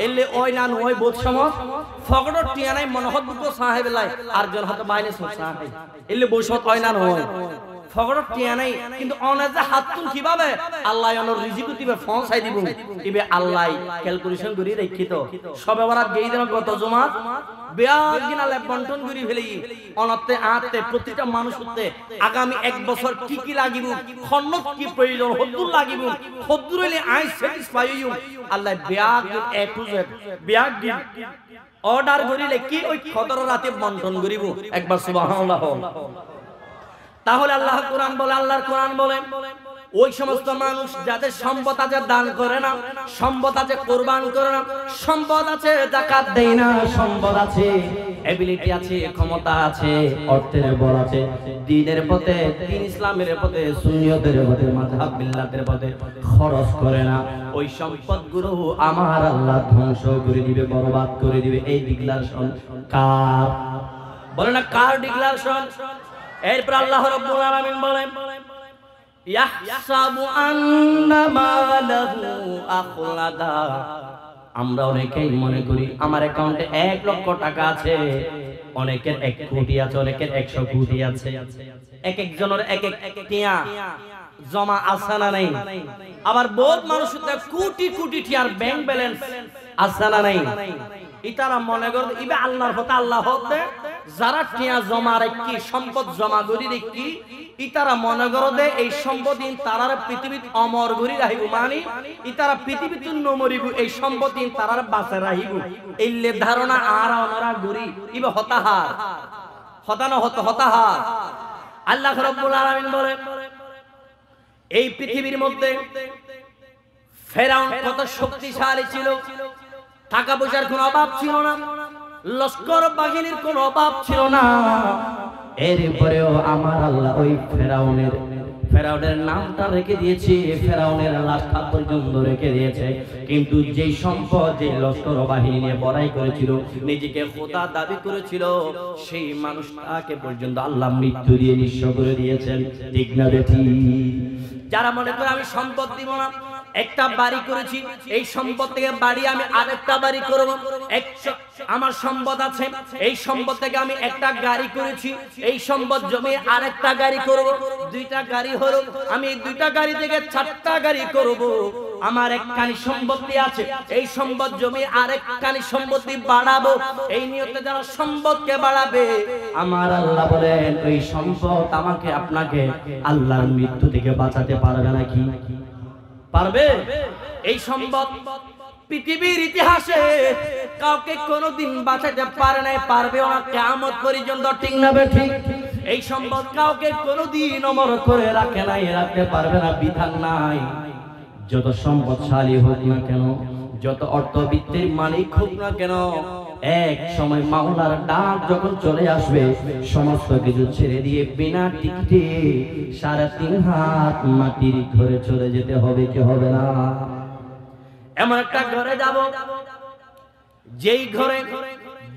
এলে ওই না ওই বোধ সমাজ ফগড় টিয়া নাই মনহত বুকো সাহেবেলাই আর জন হাতে বাইনে সাহাই এলে বসত হয় না নয় ফগড় টিয়া নাই কিন্তু অনেজে হাত তুল কিভাবে আল্লাহ অনর রিজিক দিবে ফসাই দিব ইবে আল্লাহ ক্যালকুলেশন করি রেখিত সবে বরাত গেই দেন গত জুমা বেয়াগিনালে বন্টন করি ফেলি অনতে আতে প্রতিটা মানুষ হতে আগামী 1 বছর কি কি লাগিব খন্নত কি প্রয়োজন হদ্দুর লাগিব হদ্দুর হইলে আই স্যাটিসফাই হইউ আল্লাহ বেয়াগ এ টু জেড বেয়াগ অর্ডার করিলে কি ওই খতর রাতে বন্টন করিব একবার সুবহানাল্লাহ। তাহলে আল্লাহ কোরআন বলে আল্লাহর কোরআন বলে ওই সমস্ত মানুষ যাদের সম্পদ আছে দান করে না, সম্পদ আছে কুরবান করে না, সম্পদ আছে যাকাত দেয় না, সম্পদ আছে এবিলিটি আছে ক্ষমতা আছে অর্থের বল আছে দ্বীনের পথে দ্বীন ইসলামের পথে সুন্নিয়তের পথে মাযহাব বিল্লাতের পথে খরচ করে না, ওই সম্পদগুলো আমার আল্লাহ ধ্বংস করে দিবে বরবাদ করে দিবে। এই ডিক্লারেশন কার? বলে না কার ডিক্লারেশন? এরপর আল্লাহ রাব্বুল আলামিন বলেন ইয়াহসাবু আন্না মালাহু আখলাদা, আমরা অনেকেই মনে করি আমার অ্যাকাউন্টে 1 লক্ষ টাকা আছে, অনেকের 1 কোটি আছে, অনেকের 100 কোটি আছে, এক একজনের এক এক টিয়া জমা আছে না নাই? আবার বহুত মানুষের কোটি কোটি টিয়ার ব্যাংক ব্যালেন্স আছে না নাই? ইতারা মনে করে ইবে আল্লাহর হতে আল্লাহ হতে যারা টিয়া জমা রাখি সম্পদ জমা করি রাখি ইতারা মনে করে এই সম্পদিন তারার পৃথিবীত অমর করি রাখিব, মানে ইতারা পৃথিবীতে নমরিব এই সম্পদিন তারার বাঁচে রাখিব এইলে ধারণা আর ওনারা গরি ইবে হতাহার হতানো হতাহার। আল্লাহ রাব্বুল আলামিন বলেন এই পৃথিবীর মধ্যে ফেরাউন কত শক্তিশালী ছিল, টাকা পয়সার কোনো অভাব ছিল না, লস্কর বাহিনীর কোনো অভাব ছিল না, এরপরেও আমার আল্লাহ ওই ফেরাউনের নামটা রেখে দিয়েছে, ফেরাউনের লাশটা পর্যন্ত রেখে দিয়েছে, কিন্তু যেই সম্পদ যে লস্কর বাহিনী নিয়ে বড়াই করেছিল নিজেকে খোদা দাবি করেছিল সেই মানুষটাকে পর্যন্ত আল্লাহ মৃত্যু দিয়ে নিঃস্ব করে দিয়েছেন। ঠিক না বেঠি? যারা মনে করে আমি সম্পদ দিব না, একটা বাড়ি করেছি এই সম্পদ থেকে বাড়ি আমি আরেকটা বাড়ি করব, আমার সম্পদ আছে এই সম্পদ থেকে আমি একটা গাড়ি করেছি এই সম্পদ জমি আরেকটা গাড়ি করব, 2টা গাড়ি হলো আমি এই 2টা গাড়ি থেকে 4টা গাড়ি করব, আমার একখানি সম্পত্তি আছে, এই সম্পদ জমি আরেকখানি সম্পত্তি বাড়াবো, এই নিয়তে যারা সম্পদকে বাড়াবে আমার আল্লাহ বলেন ওই সম্পদ আমাকে আপনাকে আল্লাহর মৃত্যু থেকে বাঁচাতে পারবে নাকি? পারবে? এই সম্পদ পৃথিবীর ইতিহাসে কাউকে কোনোদিন বাঁচাতে পারে নাই, পারবেও না কিয়ামত পর্যন্ত, ঠিক না ঠিক? এই সম্পদ কাউকে কোনোদিন অমর করে রাখে নাই, রাখতে পারবে না, বিধান নাই। যত সম্পদশালী হোক না কেন, যত অর্থবিত্তের মালিক হোক না কেন, এক সময় মাওলার ডাক যখন চলে আসবে সমস্ত কিছু ছেড়ে দিয়ে বিনা টিকিটে 3.5 হাত মাটির ঘরে চলে যেতে হবে, কি হবে না? এমন একটা ঘরে যাব যেই ঘরে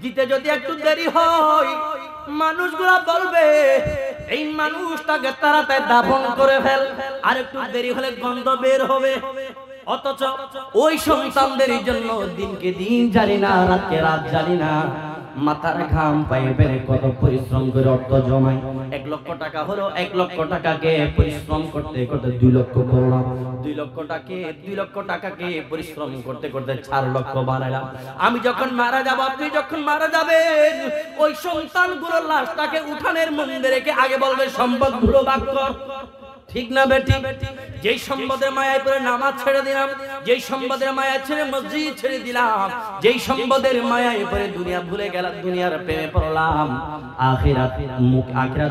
দিতে যদি একটু দেরি হয় মানুষগুলা বলবে এই মানুষটাকে তাড়াতাড়ি দাফন করে ফেল, আর একটু দেরি হলে গন্ধ বের হবে। অথচ ওই সন্তানদের জন্য দিনকে দিন জানি না, রাতকে রাত জানি না, মাথার ঘাম পায়ে বেড়ে কত পরিশ্রম করে অর্থ জমায়। 1 লক্ষ টাকা হলো, 1 লক্ষ টাকাকে পরিশ্রম করতে করতে 2 লক্ষ করলাম, 2 লক্ষ টাকাকে পরিশ্রম করতে করতে 4 লক্ষ বানাইলাম। আমি যখন মারা যাব, আপনি যখন মারা যাবেন, ওই সন্তানগুলোর লাশটাকে উঠানের মধ্যে রেখে আগে বলবে সম্পদগুলো ভাগ কর, ঠিক না বেটি? যেই সম্পদের মায়ায় পড়ে নামাজ ছেড়ে দিলাম, যেই সম্পদের মায়া ছেড়ে মসজিদ ছেড়ে দিলাম, যেই সম্পদের মায়ায় পড়ে দুনিয়া ভুলে গেলাম, দুনিয়ার প্রেমে পড়লাম, আখিরাত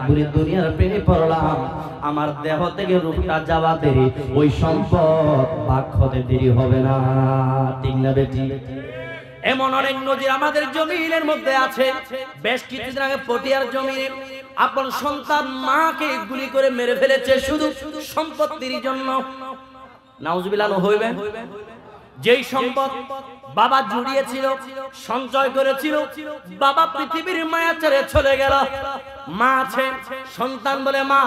ভুলে দুনিয়ার প্রেমে পড়লাম, আমার দেহ থেকে রূহটা যাওয়া দেরি, ওই সম্পদ ভাগ হতে দেরি হবে না, ঠিক না বেটি? এমন অনেক নজির আমাদের জমিনের মধ্যে আছে। বেশ কিছুদিন আগে পটিয়ার জমিনে আপন সন্তান মাকে গুলি করে মেরে ফেলেছে শুধু সম্পত্তির জন্য। নাউজুবিল্লাহ হইবে? যেই সম্পদ বাবা জুড়িয়েছিল, সঞ্চয় করেছিল, বাবা পৃথিবীর মায়া ছেড়ে চলে গেল, মা আছে, সন্তান বলে মা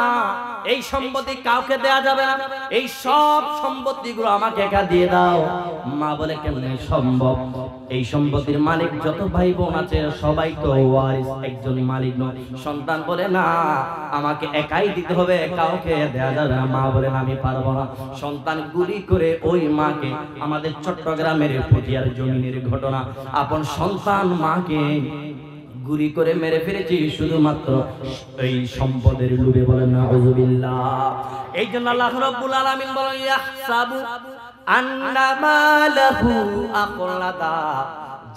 এই সম্পত্তি কাউকে দেয়া যাবে না, এই সব সম্পত্তিগুলো আমাকে একা দিয়ে দাও। মা বলে কেমনে সম্ভব? এই সম্পত্তির মালিক যত ভাই বোন আছে সবাই তো ওয়ারিস, একজন মালিক নয়। সন্তান বলে না, আমাকে একাই দিতে হবে, কাউকে দেয়া যাবে না। মা বলেন আমি পারবো না। সন্তান গুলি করে ওই মাকে, আমাদের চট্টগ্রামের পটিয়ার জমিনের ঘটনা, আপন সন্তান মাকে গুলি করে মেরে ফেলেছি শুধুমাত্র এই সম্পদের লোভে, বলেন নাউযুবিল্লাহ। এই জন্য আল্লাহ রাব্বুল আলামিন বলেন ইয়াহসাবু আন্না মালাহু আখলাদা,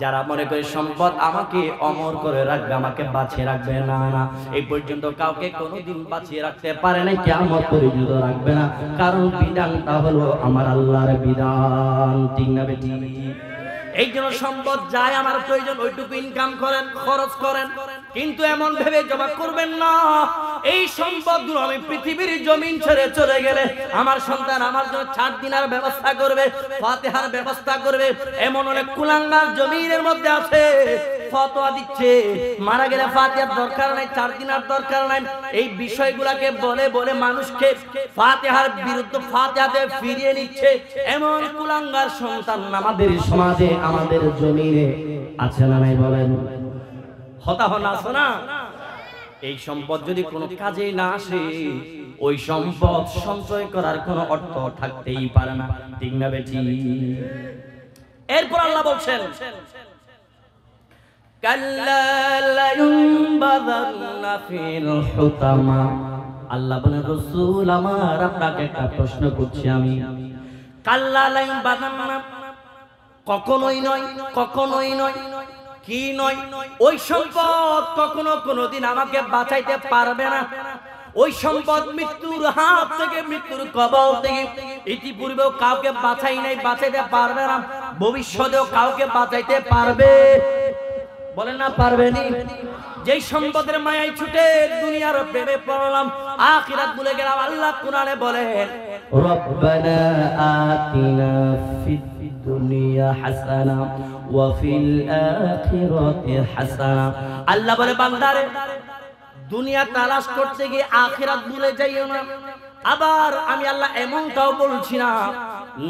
যারা মনে করে সম্পদ আমাকে অমর করে রাখবে, আমাকে বাঁচিয়ে রাখবে, না না, এই পর্যন্ত কাউকে কোনোদিন বাঁচিয়ে রাখতে পারে না, কিয়ামত পর্যন্ত রাখবে না। কারণ বিধানটা হলো আমার আল্লাহর বিধান, ঠিক না বেটি? এই জন্য সম্পদ যায় আমার প্রয়োজন ওইটুকু ইনকাম করেন, খরচ করেন, কিন্তু এমন ভেবে জমা করবেন না এই সম্পদগুলো আমি পৃথিবীর জমিন ছেড়ে চলে গেলে আমার সন্তান আমার জন্য 4 দিনের ব্যবস্থা করবে, ফাতিহার ব্যবস্থা করবে। এমন অনেক কুলাঙ্গার জমিনের মধ্যে আছে, ফতোয়া দিচ্ছে মারা গেলে ফাতিহার দরকার নাই, 4 দিনের দরকার নাই। এই বিষয়গুলোকে বলে বলে মানুষকে ফাতিহার বিরুদ্ধে ফাতিহাতে ফিরিয়ে নিচ্ছে। এমন কুলাঙ্গার সন্তান আমাদের সমাজে, আমাদের জমিনে আছে না নাই বলেন? হতাহত আছে না? এই সম্পদ যদি কোনো কাজে না আসে, ওই সম্পদ সঞ্চয় করার কোনো অর্থ থাকতেই পারে না, ঠিক না বেটি? এরপর আল্লাহ বলছেন কাল্লা লা ইউনবাযান্না ফিল হুতামা। আল্লাহ বলেন রাসূল আমার আপনাকে একটা প্রশ্ন করছি আমি, কাল্লা লা ইউনবাযান্না কখনোই নয়, কখনোই নয়, কি নয়? ওই সম্পদ কখনো কোনোদিন আমাকে বাঁচাইতে পারবে না। ওই সম্পদ মৃত্যুর হাত থেকে, মৃত্যুর কবল থেকে ইতিপূর্বেও কাউকে বাঁচাই নাই, বাঁচাইতে পারবে না, ভবিষ্যতেও কাউকে বাঁচাইতে পারবে? বলেন না পারবেনি? যেই সম্পদের মায়ায় ছুটে দুনিয়ার প্রেমে পড়লাম, আখিরাত ভুলে গেলাম। আল্লাহ কোরআনে বলেন রব্বানা আতিনা ফিদ দুনিয়া হাসানা ওয়া ফিল আখিরাতি হাসানা। আল্লাহ বলে বান্দারে দুনিয়া তালাশ করতে গিয়ে আখিরাত ভুলে যাইও না। আবার আমি আল্লাহ এমনটাও বলছি না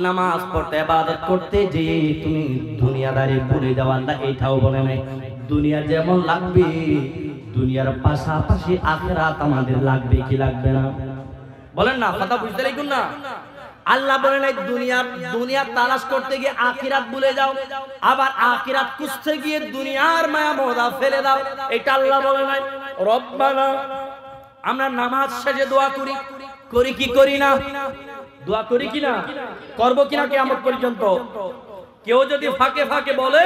নামাজ পড়তে, ইবাদত করতে যে তুমি দুনিয়াদারি ভুলে যাও, আল্লাহ এটাও বলে নাই। দুনিয়া যেমন লাগবে, দুনিয়ার পাশাপাশি আখিরাত আমাদের লাগবে কি লাগবে না? বলেন না, কথা বুঝতে লাগুন না? আল্লাহ বলেন এই দুনিয়ার তালাশ করতে গিয়ে আখিরাত ভুলে যাও, আবার আখিরাত খুঁজতে গিয়ে দুনিয়ার মায়া মোহা ফেলে দাও। এটা আল্লাহ বলে নাই। রব্বানা, আমরা নামাজ শেষে দোয়া করি, করি কি করি না? দোয়া করি কিনা, করবো কিনা কিয়ামত পর্যন্ত? কেউ যদি ফাঁকে ফাঁকে বলে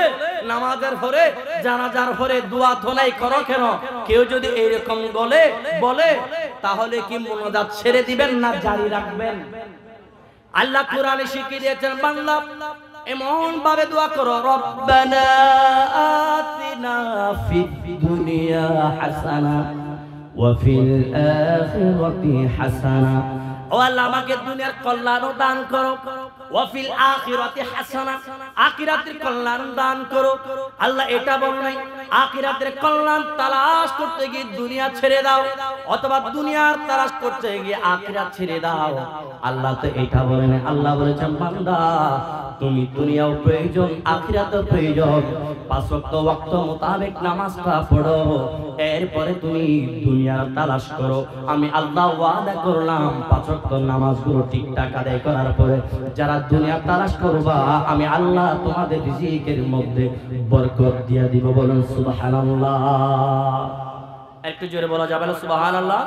নামাজের পরে জানাজার পরে দোয়া তো নাই করো কেন, কেউ যদি এইরকম বলে তাহলে কি মুনাজাত ছেড়ে দিবেন না জারি রাখবেন? আল্লাহ কোরআনে শিখিয়ে দিয়েছেন, বান্দা এমন ভাবে দোয়া করো, রব্বানা আতিনা ফিদ দুনিয়া হাসানা ওয়া ফিল আখিরাতি হাসানা। ও আল্লাহ, আমাকে দুনিয়ার কল্যাণ দান করো, ওয়া ফিল আখিরাতি হাসানা, আখিরাতের কল্যাণ দান করো। আল্লাহ এটা বলে নাই আখিরাতের কল্যাণ তালাশ করতে গিয়ে দুনিয়া ছেড়ে দাও, অথবা দুনিয়ার তালাশ করতে গিয়ে আখিরাত ছেড়ে দাও। আল্লাহ তো এটা বলে নাই। আল্লাহ বলেছেন, বান্দা তুমি দুনিয়াও প্রয়োজন, আখিরাতও প্রয়োজন। 5 ওয়াক্ত মোতাবেক নামাজটা পড়ো, এরপরে তুমি দুনিয়ার তালাশ করো। আমি আল্লাহ ওয়াদা করলাম 5 ওয়াক্ত নামাজগুলো ঠিকঠাক আদায় করার পরে যারা দুনিয়ার তালাশ করবা, আমি আল্লাহ তোমাদের রিজিকের মধ্যে বরকত দিয়ে দিব। বলুন সুবহানাল্লাহ। একটু জোরে বলা যাবে না সুবহানাল্লাহ?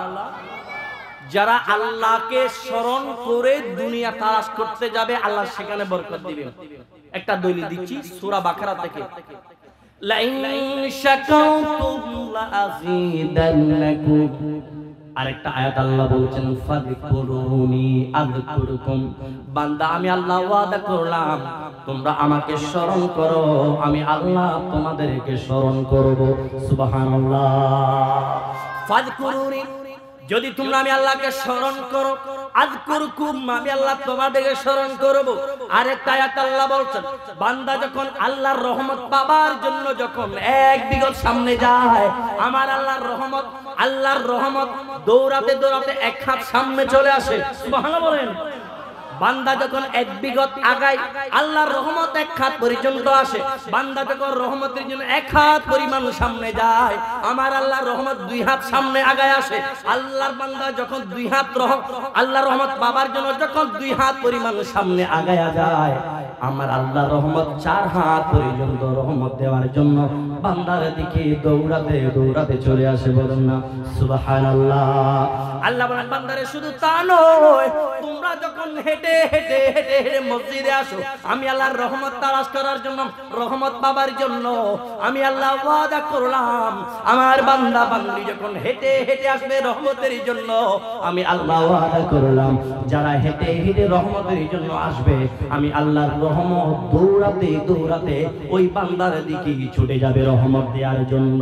যারা আল্লাহকে স্মরণ করে দুনিয়া তালাশ করতে যাবে, আল্লাহ সেখানে বরকত দিবেন। একটা দলিল দিচ্ছি সূরা বাকারা থেকে, লাইন শাকারতুম লাযীদান্নাকুম। আরেকটা আয়াত আল্লাহ বলছেন, ফাযকুরুনি আযকুরুকুম। বান্দা আমি আল্লাহ ওয়াদা করলাম তোমরা আমাকে স্মরণ করো, আমি আল্লাহ তোমাদেরকে স্মরণ করব। সুবহানাল্লাহ। ফাযকুরুনি, যদি তোমরা আমি আল্লাহকে স্মরণ করো, আযকুরকুম, আমি আল্লাহ তোমাদেরকে স্মরণ করব। আরেকটা আয়াত আল্লাহ বলছেন, বান্দা যখন আল্লাহর রহমত পাবার জন্য যখন 1 বিঘত সামনে যায়, আমার আল্লাহর রহমত দৌড়াতে দৌড়াতে 1 হাত সামনে চলে আসে। সুবহানাল্লাহ বলেন। বান্দা যখন 1 বিঘত আগায়, আল্লাহর রহমত 1 হাত পর্যন্ত আসে। বান্দা যখন রহমতের জন্য 1 হাত পরিমাণ সামনে যায়, আমার আল্লাহর রহমত 2 হাত সামনে আগায় আসে। আল্লাহর বান্দা যখন 2 হাত আল্লাহর রহমত পাবার জন্য যখন 2 হাত পরিমাণ সামনে আগায় যায়, আমার আল্লাহর রহমত 4 হাত পর্যন্ত রহমত দেওয়ার জন্য বান্দার দিকে দৌড়াতে দৌড়াতে চলে আসে। বলেন না সুবহানাল্লাহ। আল্লাহ বলেন, বান্দারে শুধু তা নয়, তোমরা যখন হেঁটে হেঁটে হেঁটে হেঁটে মসজিদে আসো, আমি আল্লাহর রহমত তালাশ করার জন্য, রহমত পাবার জন্য, আমি আল্লাহ ওয়াদা করলাম আমার বান্দা বান্দি যখন হেঁটে হেঁটে আসবে রহমতের জন্য, আমি আল্লাহ ওয়াদা করলাম যারা হেঁটে হেঁটে রহমতের জন্য আসবে, আমি আল্লাহর রহমত দৌড়াতে দৌড়াতে ওই বান্দার দিকে ছুটে যাবে রহমত দেওয়ার জন্য।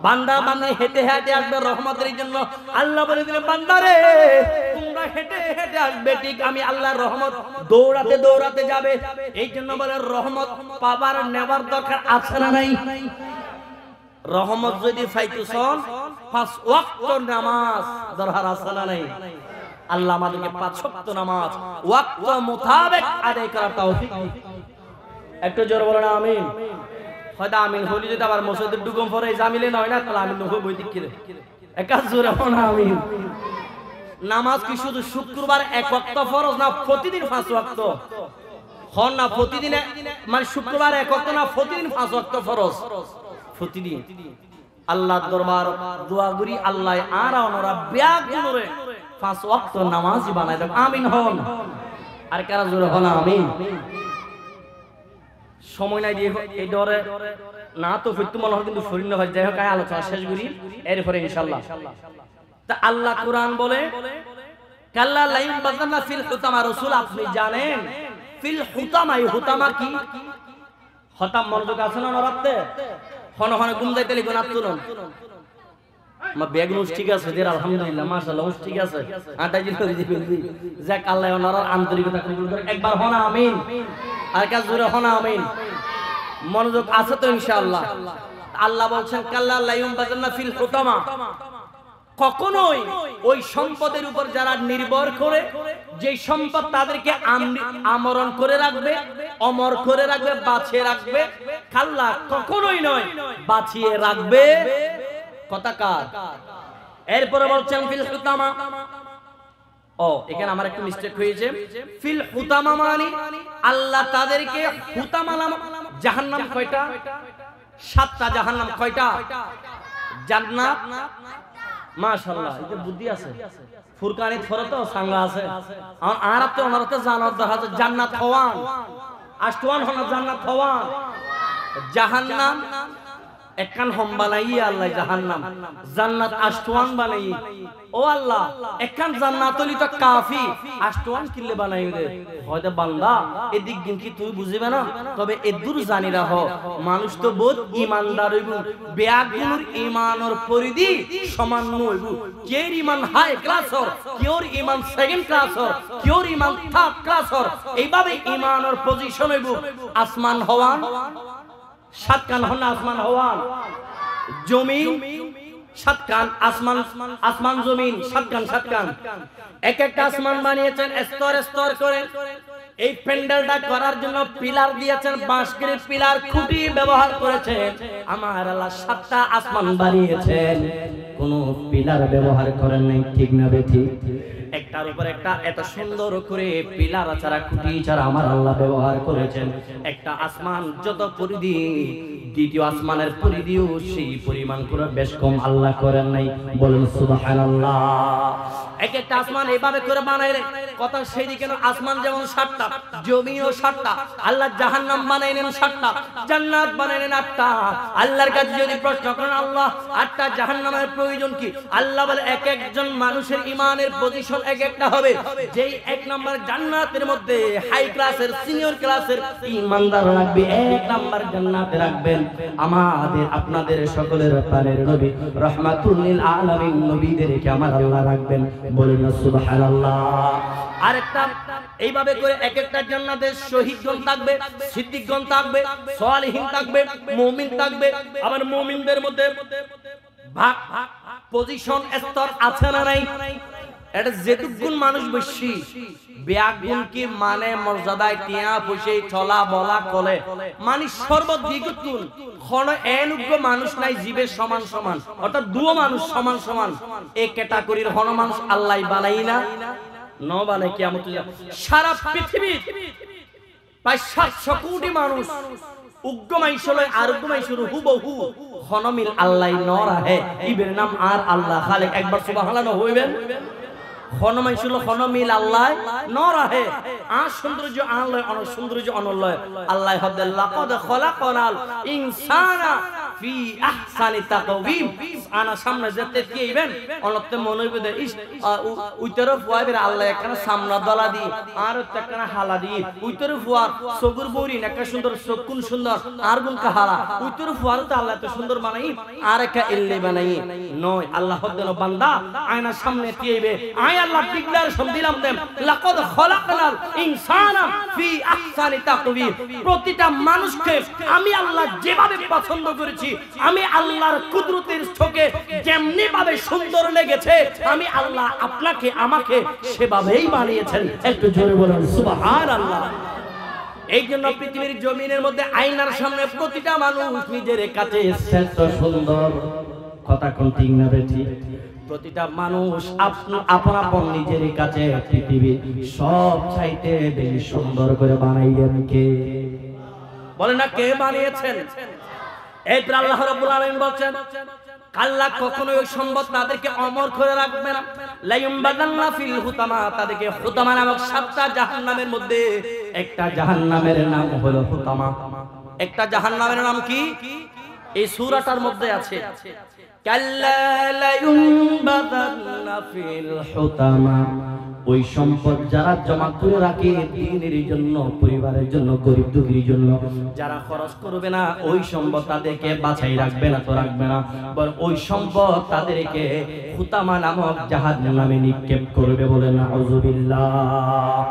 বান্দা বান্দা হেঁটে হেঁটে আসবে রহমতের জন্য। আল্লাহ বলে দিলেন, বান্দারে তোমরা হেঁটে হেঁটে আসবে, ঠিক আমি আল্লাহর রহমত দৌড়াতে দৌড়াতে যাবে। এই জন্য বলে রহমত পাবার নেবার দরকার আছে না নাই? রহমত যদি পাইতেছন 5 ওয়াক্ত নামাজ দরকার আছে না নাই? আল্লাহ আমাদেরকে 5 ওয়াক্ত নামাজ ওয়াক্ত মোতাবেক আদায় করার তৌফিক। একটু জোরে বলেন আমিন। হয়তো আমিন হলি যদি আবার মসজিদের ডুগম পরে জামিলে নয় না, তাহলে আমিন হই বই দিকে একা জোরে বলেন আমিন। নামাজ কি শুধু শুক্রবার 1 ওয়াক্ত ফরজ না প্রতিদিন 5 ওয়াক্ত? হন না প্রতিদিন, মানে শুক্রবার 1 ওয়াক্ত না প্রতিদিন 5 ওয়াক্ত ফরজ? প্রতিদিন আল্লাহর দরবার দোয়া করি, আল্লাহ আর ওনারা ব্যাগুনরে 5 ওয়াক্ত নামাজি বানায় দাও। আমিন হন। আর কারা জোরে হন আমিন। সময় নাই দিয়ে এই ডরে না তো ফিরতু মনে হয়, কিন্তু শরীর না হয়। যাই হোক, আলোচনা শেষ করি এরপরে ইনশাআল্লাহ। তা আল্লাহ কোরআন বলে, কাল্লা লাইন বাজানা ফিল হুতামা। রাসূল আপনি জানেন ফিল হুতামা, এই হুতামা কি? হতাম মনোযোগ আছে না নরাতে? হন হন গুম যাইতে লিখো না তুলন। মা বেগনুস ঠিক আছে দের আলহামদুলিল্লাহ মাশাআল্লাহ ঠিক আছে। আটা জি করে দিবি যাক আল্লাহ ওনার আন্তরিকতা কবুল করে। একবার হন আমিন। আর কাজ জোরে হন আমিন। মনোযোগ আছে তো ইনশাআল্লাহ। আল্লাহ বলছেন কাল্লা লাইম বাজান্না ফিল হুতামা, কখনোই ওই সম্পদের উপর যারা নির্ভর করে, যে সম্পদ তাদেরকে আমরণ করে রাখবে, অমর করে রাখবে, বাঁচিয়ে রাখবে, কাল্লা কখনোই নয়, বাঁচিয়ে রাখবে। কথা কার? এরপরে বলছেন ফিল হুতামা, ও এখানে আমার একটু মিস্টেক হয়েছে। ফিল হুতামা মানে আল্লাহ তাদেরকে হুতামা নামক জাহান্নাম কয়টা? 7টা জাহান্নাম। কয়টা? জান্নাত। মাশাআল্লাহ, এতে বুদ্ধি আছে। ফুরকানি থরে তো সাঙ্গা আছে। আর আরবতে ওনারতে জানাত দেখা যায় জান্নাত হওয়ান, আষ্টওয়ান হনা জান্নাত হওয়ান। জাহান্নাম একখান হম বানাইয়া আল্লাহ জাহান্নাম, জান্নাত আষ্টওয়ান বানাই। ও আল্লাহ, একখান জান্নাত হলি তো কাফি, আষ্টওয়ান কিল্লে বানাই রে। হয়তো বান্দা এদিক দিন কি তুই বুঝিবে না, তবে এদুর জানি রাখ মানুষ তো বহুত ইমানদার হইব। বেয়াগুর ইমানের পরিধি সমান নইব। কের ইমান হাই ক্লাস হর, কের ইমান সেকেন্ড ক্লাস হর, কের ইমান থার্ড ক্লাস হর। এইভাবে ইমানের পজিশন হইব। আসমান হওয়ান 7 কান হন, আসমান হওয়ান। জমিন 7 কান, আসমান আসমান জমিন 7 কান 7 কান। এক একটা আসমান বানিয়েছেন স্তর স্তর করে। এই প্যান্ডেলটা করার জন্য পিলার দিয়েছেন, বাঁশের পিলার খুঁটি ব্যবহার করেছেন। আমার আল্লাহ 7টা আসমান বানিয়েছেন, কোনো পিলার ব্যবহার করেন নাই। ঠিক না বেঠিক? একটার উপর একটা এত সুন্দর করে পিলার ছাড়া খুঁটি ছাড়া আমার আল্লাহ ব্যবহার করেছেন। একটা আসমান যত পরিধি, দ্বিতীয় আসমানের পরিধিও সেই পরিমাণ করে বেশ কম আল্লাহ করেন নাই। বলেন সুবহানাল্লাহ। এক একটা আসমান এইভাবে করে বানায় রে কথা সেই দিকে। আসমান যেমন 7টা, জমিও 7টা। আল্লাহ জাহান্নাম বানাইলেন 7টা, জান্নাত বানাইলেন 8টা। আল্লাহর কাছে যদি প্রশ্ন করেন আল্লাহ 8টা জাহান্নামের প্রয়োজন কি, আল্লাহ বলে এক একজন মানুষের ইমানের পজিশন এক একটা হবে। যেই 1 নম্বর জান্নাতের মধ্যে হাই ক্লাসের সিনিয়র ক্লাসের ইমানদার রাখবে, 1 নম্বর জান্নাতে রাখবেন আমাদের আপনাদের সকলের প্রাণের নবী রাহমাতুল লিল আলামিন নবীদেরকে আমার আল্লাহ রাখবেন। বলেন সুবহানাল্লাহ। আরেকটা এইভাবে করে এক একটা জান্নাতে শহীদগণ থাকবে, সিদ্দিকগণ থাকবে, সালেহীন থাকবে, মুমিন থাকবে। আবার মুমিনদের মধ্যে ভাগ পজিশন স্তর আছে না নাই? এটা যেটুকুন মানুষ বেশি ব্যাগুন কি মানে মর্যাদায় টিয়া পয়সা চলা বলা কলে মানে সর্বদিগুন কোন এনুগ্য মানুষ নাই জীবের সমান সমান, অর্থাৎ দুও মানুষ সমান সমান। এই ক্যাটাগরির হন মানুষ আল্লাহ বানাই না, ন বানাই কিয়ামত। সারা পৃথিবী প্রায় 700 কোটি মানুষ উগ্রমাইশলয় আর উগ্রমাইশর হুবহু হনমিল আল্লাহ নর আহে। ইবের নাম আর আল্লাহ খালেক। একবার সুবহানাল্লাহ হইবেন। হনমাইশুল হনমিল আল্লাহ নর আহে। আর সৌন্দর্য আনলয়, অনেক সৌন্দর্য অনলয়। আল্লাহ হদ্দাল লাকাদ খলাকনাল ইনসানা ফি আহসানি তাকওয়িম। আনা সামনে যেতে কিইবেন অনতে মনে হইবে দে ইস উইতর ফুয়াবের আল্লাহ একখানা সামনা দলা দি আর একখানা হালা দি। উইতর ফুয়ার সগুর বৌরি একটা সুন্দর সকুন সুন্দর আর গুন কাহালা। উইতর ফুয়ার তো আল্লাহ এত সুন্দর বানাই আর একটা এল্লে বানাই নয়। আল্লাহ হদ্দাল বান্দা আয়না সামনে কিইবে আয় আল্লাহ ডিক্লারেশন দিলাম দেন লাকাদ খলাকনাল ইনসানা ফি আহসানি তাকওয়িম। প্রতিটা মানুষকে আমি আল্লাহ যেভাবে পছন্দ করেছি, আমি আল্লাহর কুদরতের চোখে যেমনি ভাবে সুন্দর লেগেছে, আমি আল্লাহ আপনাকে আমাকে সেভাবেই বানিয়েছেন। একটু জোরে বলুন সুবহানাল্লাহ। এই জন্য পৃথিবীর জমিনের মধ্যে আয়নার সামনে প্রতিটা মানুষ নিজের কাছে শ্রেষ্ঠ সুন্দর। কথা কোন ঠিক না বেঠিক? প্রতিটা মানুষ আপন আপন নিজের কাছে পৃথিবীর সব চাইতে বেশি সুন্দর করে বানাইলেন কে? বলেন না কে বানিয়েছেন? এই আল্লাহ রাব্বুল আলামিন বলেন আল্লাহ কখনোই ওই সম্পদ তাদেরকে অমর করে রাখবে না। লাইয়ুমবাদান্না ফিল হুতামা, তাদেরকে হুতামা নামক 7টা জাহান্নামের মধ্যে একটা জাহান্নামের নাম হলো হুতামা। একটা জাহান্নামের নাম কি? এই সূরাটার মধ্যে আছে। কাল্লা লায়ুমবাদান্না ফিল হুতামা। ওই সম্পদ যারা জমা করে রাখে দিনের জন্য, পরিবারের জন্য, গরিব দুঃখীর জন্য, যারা খরচ করবে না ওই সম্পদ তাদেরকে বাছাই রাখবে না তো রাখবে না, বরং ওই সম্পদ তাদেরকে হুতামা নামক জাহান্নামে নিক্ষেপ করবে। বলে নাউযুবিল্লাহ।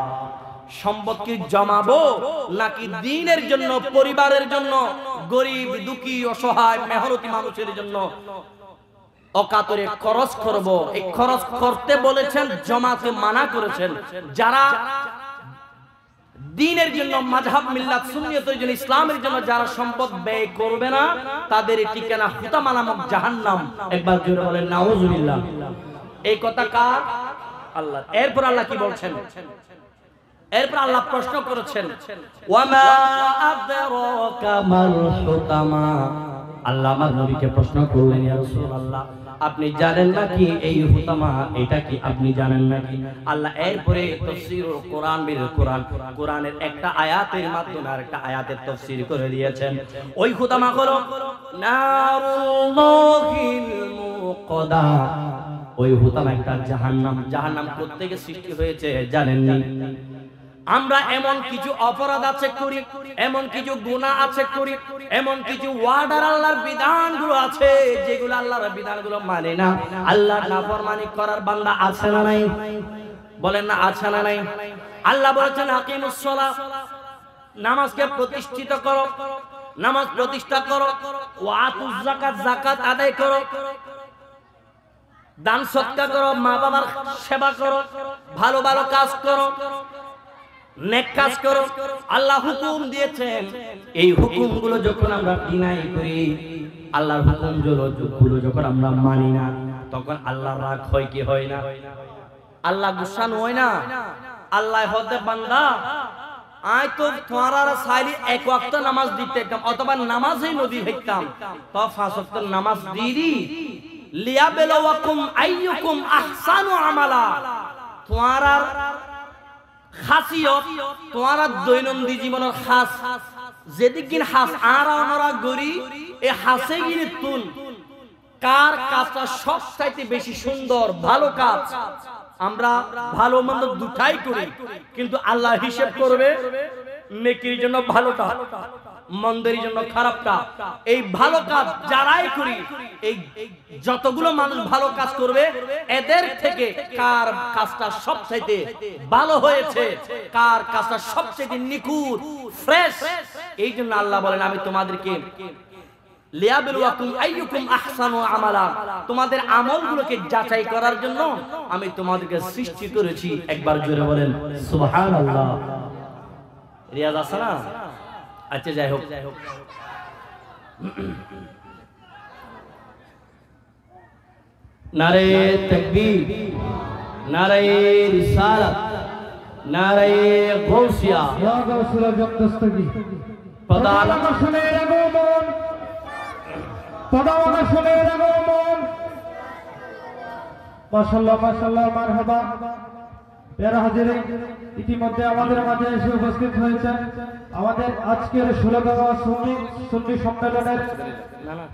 সম্পদ কি জমাবো নাকি দিনের জন্য, পরিবারের জন্য, গরিব দুঃখী অসহায় মেহনতি মানুষের জন্য অকাতরে খরচ করব? এই খরচ করতে বলেছেন, জমাতে মানা করেছেন। যারা দ্বীনের জন্য, মাযহাব মিল্লাত সুন্নিয়তের জন্য, ইসলামের জন্য যারা সম্পদ ব্যয় করবে না তাদের ঠিকানা হুতামা নামক জাহান্নাম। একবার জোরে বলেন নাউযুবিল্লাহ। এই কথা কার? আল্লাহ। এরপর আল্লাহ কি বলছেন? এরপর আল্লাহ প্রশ্ন করেছেন, ওয়ামা আদরাকা মাল হুতামা। আল্লাহ আমার নবীকে প্রশ্ন করলেন, ইয়া রাসূলুল্লাহ আপনি জানেন নাকি এই হুতামা এটা কি আপনি জানেন নাকি? আল্লাহ এরপরে তাফসীরুল কোরআন বিল কোরআন, কোরআনের একটা আয়াতের মাধ্যমে আরেকটা আয়াতের তাফসীর করে দিয়েছেন। ওই হুতামা হলো নারুল্লাহিল মুকদা। ওই হুতামা একটা জাহান্নাম। জাহান্নাম কোত্থেকে সৃষ্টি হয়েছে জানেন না? আমরা এমন কিছু অপরাধ আছে করি, এমন কিছু গুনাহ আছে করি, এমন কিছু ওয়ার্ডার আল্লাহর বিধানগুলো আছে যেগুলো আল্লাহর বিধানগুলো মানে না। আল্লাহর নাফরমানি করার বান্দা আছে না নাই? বলেন না আছে না নাই? আল্লাহ বলেছেন আকিমুস সালাহ, নামাজকে প্রতিষ্ঠিত করো, নামাজ প্রতিষ্ঠা করো, ওয়া আতুজ যাকাত, যাকাত আদায় করো, দান সদকা করো, মা বাবার সেবা করো, ভালো ভালো কাজ করো, নেক কাজ করো। আল্লাহ হুকুম দিয়েছেন। এই হুকুমগুলো যখন আমরা ডিনাই করি, আল্লাহর হুকুমগুলো যখন আমরা মানি না, তখন আল্লাহর রাগ হয় কি হয় না? আল্লাহ গুসান হয় না? আল্লাহ হতে বান্দা আই তো তোমার সাইলি এক ওয়াক্ত নামাজ দিতে অথবা নামাজই নদী হইতাম, তো 5 ওয়াক্ত নামাজ দিলি লিয়াবলুয়াকুম আইয়ুকুম আহসানু আমালা। তোমার খাসিয়ত, তোমার দৈনন্দিন জীবনের খাস যেদিকিন হাস আর আমরা গরি এই হাসে গিয়ে তুন কার কাজটা সবচাইতে বেশি সুন্দর ভালো কাজ। আমরা ভালো মন্দ দুটাই করি, কিন্তু আল্লাহ হিসাব করবে নেকির জন্য ভালোটা, মন্দের জন্য খারাপটা। এই ভালো কাজ যারাই করি, এই যতগুলো মানুষ ভালো কাজ করবে, এদের থেকে কার কাজটা সবচাইতে ভালো হয়েছে, কার কাজটা সবচাইতে নিখুঁত ফ্রেশ, এই জন্য আল্লাহ বলেন আমি তোমাদেরকে লিয়াবলুয়াকুম আইয়ুকুম আহসানু আমালা, তোমাদের আমলগুলোকে যাচাই করার জন্য আমি তোমাদেরকে সৃষ্টি করেছি। একবার জোরে বলেন সুবহানাল্লাহ। রিয়াজ আছে না? আচ্ছা যাই হোক, নারে তাকবীর, নারে রিসালাত, নারে গাউসিয়া, ইয়া গাউসুল দস্তগীর। প্রধান আকর্ষণের আগমন, প্রধান আকর্ষণের আগমন। মাশাআল্লাহ মাশাআল্লাহ, মারহাবা। প্যারা হাজিরিন, ইতিমধ্যে আমাদের মাঝে এসে উপস্থিত হয়েছেন আমাদের আজকের 16তম সুন্নি সম্মেলনের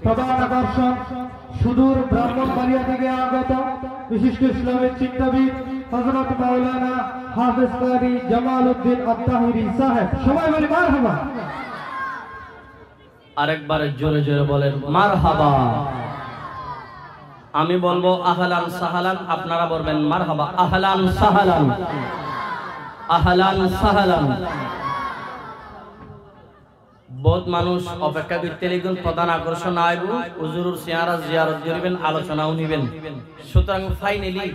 প্রধান আকর্ষণ, সুদূর ব্রাহ্মণবাড়িয়া থেকে আগত বিশিষ্ট ইসলামিক চিন্তাবিদ হযরত মাওলানা হাফেজ কারি জামাল উদ্দিন আত-তাহিরি সাহেব। সবাই বলি মারহাবা। আরেকবার জোরে জোরে বলেন মারহাবা। আমি বলবো আহলান সাহালান, আপনারা বলবেন মারহাবা। আহলান সাহালান, আহলান সাহালান। বহুত মানুষ অপেক্ষা করতে লিখুন, প্রধান আকর্ষণ আইব হুজুরের চেহারা জিয়ারত করিবেন, আলোচনাও নিবেন। সুতরাং ফাইনালি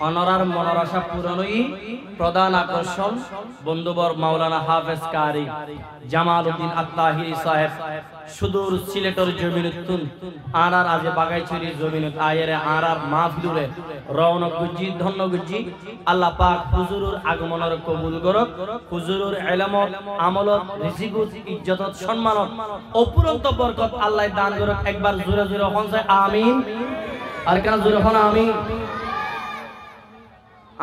অনরার মনের আশা পূরণই প্রধান আকর্ষণ বন্ধুবর মাওলানা হাফেজ কারি জামাল উদ্দিন আত-তাহিরি সাহেব, সুদূর সিলেটের জমিনুতুন আনার আজে বাগাইছড়ি জমিনুত আয়েরে আনার মাহফিলুরে রওনক গুজি ধন্য গুজি। আল্লাহ পাক হুজুরের আগমনের কবুল করক, হুজুরের ইলমত আমলত রিজিকুত ইজ্জতত সম্মানত অপুরন্ত বরকত আল্লাহ দান করক। একবার জোরে জোরে হন যায় আমিন। আর কেন জোরে হন আমিন।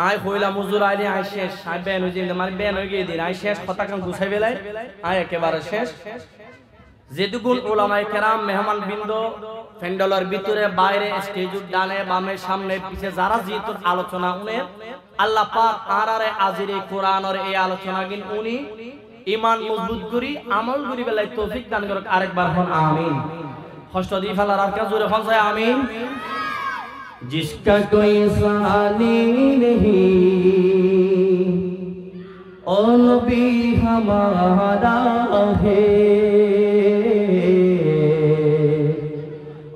আই কইলা মুজুর আইলি আই শেষ, আই বেন হই যে মানে বেন হই গিয়ে দিন আই শেষ, কথা কান গুছাই বেলাই আই একেবারে শেষ। যেটুকুন ওলামায়ে কেরাম মেহমান বৃন্দ প্যান্ডেলের ভিতরে বাইরে স্টেজের ডানে বামে সামনে পিছে যারা যেহেতু আলোচনা উনি আল্লাহ পাক আরারে আজিরে কোরআনের এই আলোচনা গিন উনি ঈমান মজবুত করি আমল করি বেলায় তৌফিক দান করুক। আরেকবার হন আমিন। কষ্ট দি ফেলার আর জোরে হন যায় আমিন। जिसका कोई सानी नहीं ओ नबी हमारा है,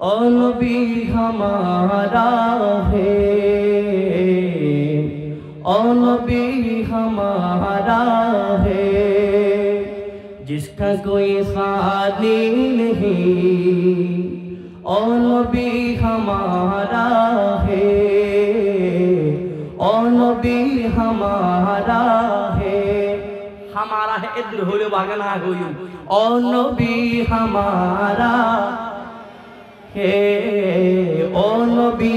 ओ नबी हमारा है, ओ नबी हमारा है। जिसका कोई सानी नहीं ओ नबी हमारा है, ओ नबी এদুর হইল বাগানা হইল ও নবী হামারা হে ও নবী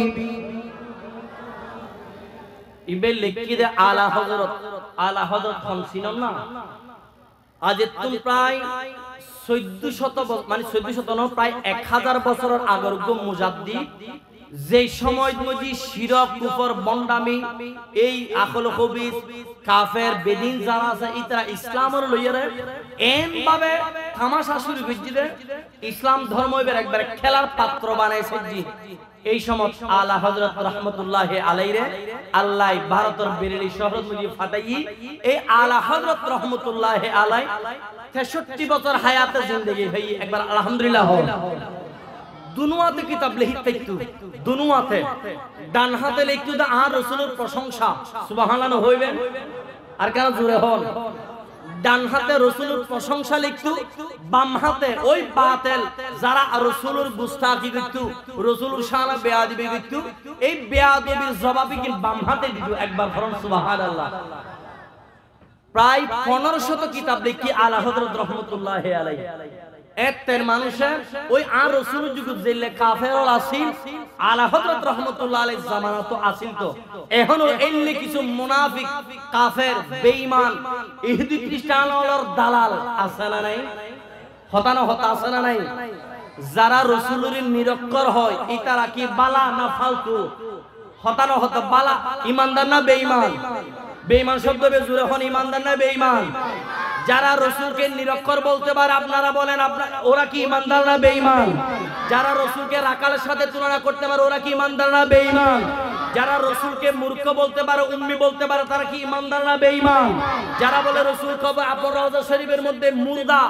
ইবে লিখি দে আলা হযরত খামসিন না আজ তুম প্রায় 1400 মানে 1400 নয় প্রায় 1000 বছরের আগের মুজাদ্দিদ যে সময় মধ্যে শিরক কুফর বন্ডামি এই আখল খবিস কাফের বেদিন যারা আছে ইতরা ইসলামের লইয়ারে এন ভাবে তামাশা শুরু কইছে ইসলাম ধর্ম এবার একবার খেলার পাত্র বানাইছে জি এই সময় আলা হযরত রাহমাতুল্লাহ আলাইহি আল্লাহ ভারতের বেরেলি শহর মধ্যে ফাটাই এই আলা হযরত রাহমাতুল্লাহ আলাইহি 63 বছর হায়াতে জিন্দেগি ভাই একবার আলহামদুলিল্লাহ দুনুয়াতে কিতাব লিখতে দুনুয়াতে ডান হাতে লিখতে দা আর রাসূলের প্রশংসা সুবহানাল্লাহ হইবেন আর কেন জোরে হন ডান হাতে রাসূলের প্রশংসা লিখতো বাম হাতে ওই বাতিল যারা রাসূলের গুস্তাখি করত রাসূলের শানে বেয়াদবি করত এই বেয়াদবির জবাবে কি বাম হাতে দিত একবার ফরম সুবহানাল্লাহ প্রায় 1500 কিতাব লিখি আলা হযরত রাহমাতুল্লাহ আলাইহি এতের মানুষের ওই আর রাসূলের যুগ জেলে কাফেরল আসিল আলা হযরত রাহমাতুল্লাহ আলাইহি জামানা তো আসিল তো এখনো এনলি কিছু মুনাফিক কাফের বেঈমান ইহুদি খ্রিস্টানওয়ালার দালাল আছে না নাই হতানো হতা আছে না নাই যারা রাসূলের নিরক্ষর হয় ইতারা কি বালা না ফালতু হতানো হতা বালা ঈমানদার না বেঈমান বেঈমান শব্দ জোরে হন ঈমানদার না বেঈমান যারা রাসূলকে নিরক্ষর বলতে পারে আপনারা বলেন ওরা কি ঈমানদার না বেঈমান যারা রাসূলকে রাকালের সাথে তুলনা করতে পারে ওরা কি ঈমানদার না বেঈমান যারা রাসূলকে মূর্খ বলতে পারে উম্মি বলতে পারে তারা কি ঈমানদার না বেঈমান যারা বলে রাসূল কবে আপন রওজা শরীফের মধ্যে মুর্দা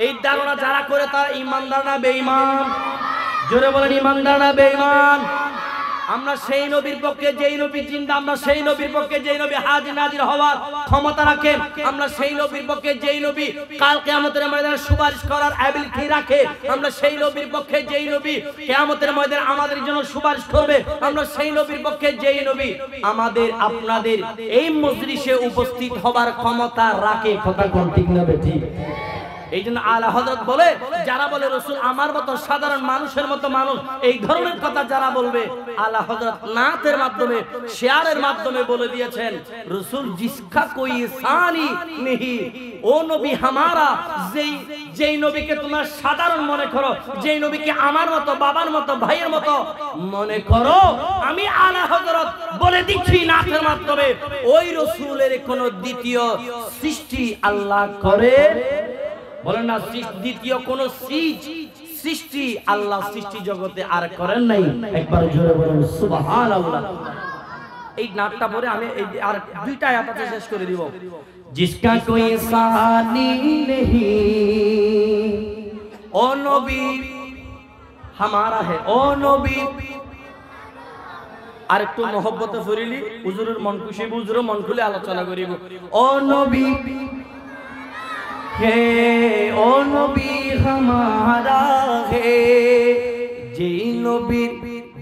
এই ধারণা যারা করে তারা ঈমানদার না বেঈমান জোরে বলেন ঈমানদার না বেঈমান আমরা সেই নবীর পক্ষে যেই নবী জিন্দা আমরা সেই নবীর পক্ষে যেই নবী হাজির নাজির হওয়ার ক্ষমতা রাখে আমরা সেই নবীর পক্ষে যেই নবী কাল কিয়ামতের ময়দানে সুপারিশ করার এবিলিটি রাখে আমরা সেই নবীর পক্ষে যেই নবী কিয়ামতের ময়দানে আমাদের জন্য সুপারিশ করবে আমরা সেই নবীর পক্ষে যেই নবী আমাদের আপনাদের এই মজলিসে উপস্থিত হবার ক্ষমতা রাখে কথা কোন ঠিক না বেঠিক এই জন্য আলা হযরত বলে যারা বলে রাসূল আমার মতো সাধারণ মানুষের মতো মানুষ এই ধরনের কথা যারা বলবে আলা হযরত নাতের মাধ্যমে শেয়ারের মাধ্যমে বলে দিয়েছেন রাসূল জিসকা কোই সানি নেহি ও নবী হামারা যেই নবীকে তোমরা সাধারণ মনে করো যেই নবীকে আমার মতো বাবার মতো ভাইয়ের মতো মনে করো আমি আলা হযরত বলে দিচ্ছি নাতের মাধ্যমে ওই রাসূলের কোন দ্বিতীয় সৃষ্টি আল্লাহ করে বলেন না দ্বিতীয় কোন সৃষ্টি আল্লাহ সৃষ্টি জগতে আর করেন নাই একবার জোরে বলেন সুবহানাল্লাহ এই নাটটা পরে আমি আর দুইটা আয়াত আছে শেষ করে দিব জিসকা কোই সানি নেহি ও নবী হামারা হে ও নবী আর একটু মহব্বতে ফরিলি হুজুরের মন খুশি হুজুর মন খুলে আলোচনা করিব ও নবী हे ओ नबी हमारा है जे नबी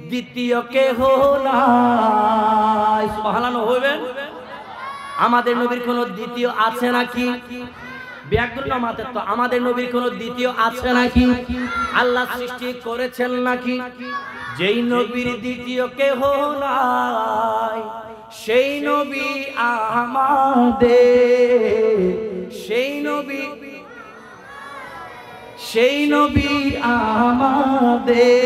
द्वितीय के हो নাই সুবহানাল্লাহ হইবেন আমাদের নবীর কোন দ্বিতীয় আছে নাকি ব্যাকরণ মাতে তো আমাদের নবীর কোন দ্বিতীয় আছে নাকি আল্লাহ সৃষ্টি করেছেন নাকি যেই নবীর দ্বিতীয় কে হো নাই সেই নবী আমাদের সেই নবী আমাদের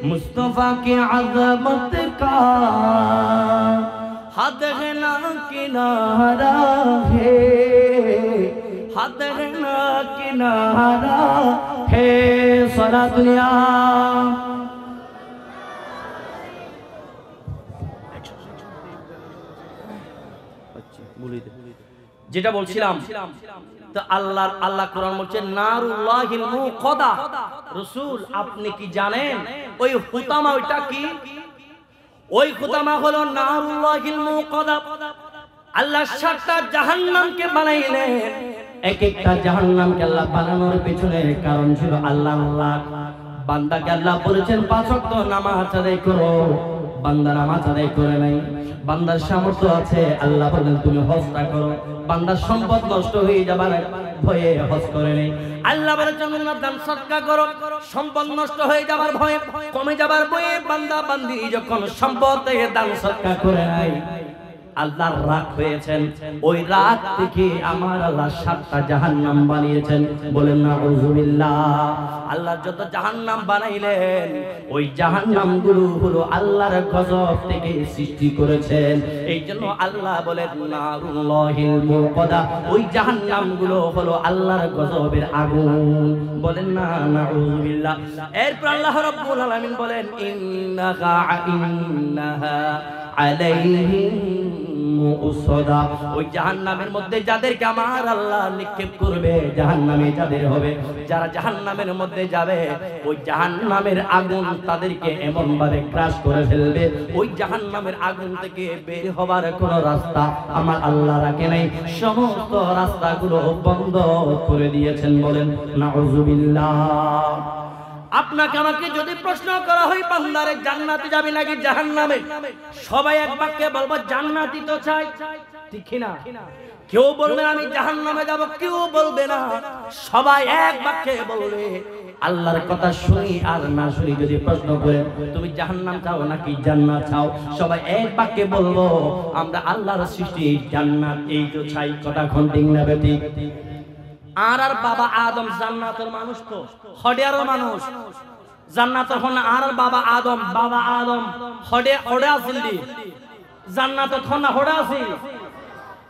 মুস্তাফা কে আযমত কা हद है ना किनारा है हद है ना किनारा है सारा दुनिया যেটা বলছিলাম তো আল্লাহ কোরআন বলছে নারুল্লাহিল মুকাদা রাসূল আপনি কি জানেন ওই হুতামা ওইটা কি ওই হুতামা হলো নারুল্লাহিল মুকাদা আল্লাহ সাতটা জাহান্নামকে বানাইলেন এক একটা জাহান্নামকে আল্লাহ বানানোর পেছনে কারণ ছিল আল্লাহ বান্দাকে আল্লাহ বলেছেন 5 ওয়াক্ত নামাজ আদায় করো বান্দা নামাজ আদায় করে নাই, বান্দার সামর্থ্য আছে, আল্লাহ বলেন তুমি হজটা করো, বান্দার সম্পদ নষ্ট হয়ে যাবার ভয়ে হজ করে নেই। আল্লাহ বলেন তোমরা দান সদকা করো, সম্পদ নষ্ট হয়ে যাবার ভয়ে, কমে যাবার ভয়ে বান্দা বান্দি যখন সম্পদ থেকে দান সদকা করে নাই, আল্লাহর রাগ হয়েছেন, ওই রাগ থেকে আমার আল্লাহ 7টা জাহান্নাম বানিয়েছেন। বলেন নাউযুবিল্লাহ। আল্লাহ যত জাহান্নাম বানাইলেন ওই জাহান্নামগুলো হলো আল্লাহর গজব থেকে সৃষ্টি করেছেন। এই জন্য আল্লাহ বলেন নারুল্লাহিল মুকাদা, ওই জাহান্নামগুলো হলো আল্লাহর গজবের আগুন। বলেন না নাউযুবিল্লাহ। এরপর আল্লাহ রাব্বুল আলামিন বলেন ইন্নাহা আলাইহিম মুসদা, ওই জাহান্নামের মধ্যে যাদেরকে আমার আল্লাহ নিক্ষেপ করবে, জাহান্নামে যাদের হবে, যারা জাহান্নামের মধ্যে যাবে, ওই জাহান্নামের আগুন তাদেরকে এমন ভাবে ক্রাশ করে ফেলবে, ওই জাহান্নামের আগুন থেকে বের হবার কোনো রাস্তা আমার আল্লাহ রাখে নাই, সমস্ত রাস্তাগুলো বন্ধ করে দিয়েছেন। বলেন নাউযুবিল্লাহ। আপনাকে আমাকে যদি প্রশ্ন করা হয় বান্দারে জান্নাতে যাবে নাকি জাহান্নামে, সবাই এক বাক্যে বলবো জান্নাতই তো চাই, ঠিক না? কেউ বলবে আমি জাহান্নামে যাব, কেউ বলবে না, সবাই এক বাক্যে বলবে। আল্লাহর কথা শুনি আর না শুনি যদি প্রশ্ন করে তুমি জাহান্নাম চাও নাকি জান্নাত চাও, সবাই এক বাক্যে বলবো আমরা আল্লাহর সৃষ্টি জান্নাত এই তো চাই। কথা ঠিক না বেটি? আর বাবা আদম জান্নাতের মানুষ, তো হডিয়ার মানুষ জান্নাতের হন। আর বাবা আদম হডে আছিল দি জান্নাতের হন না হডা আছিল।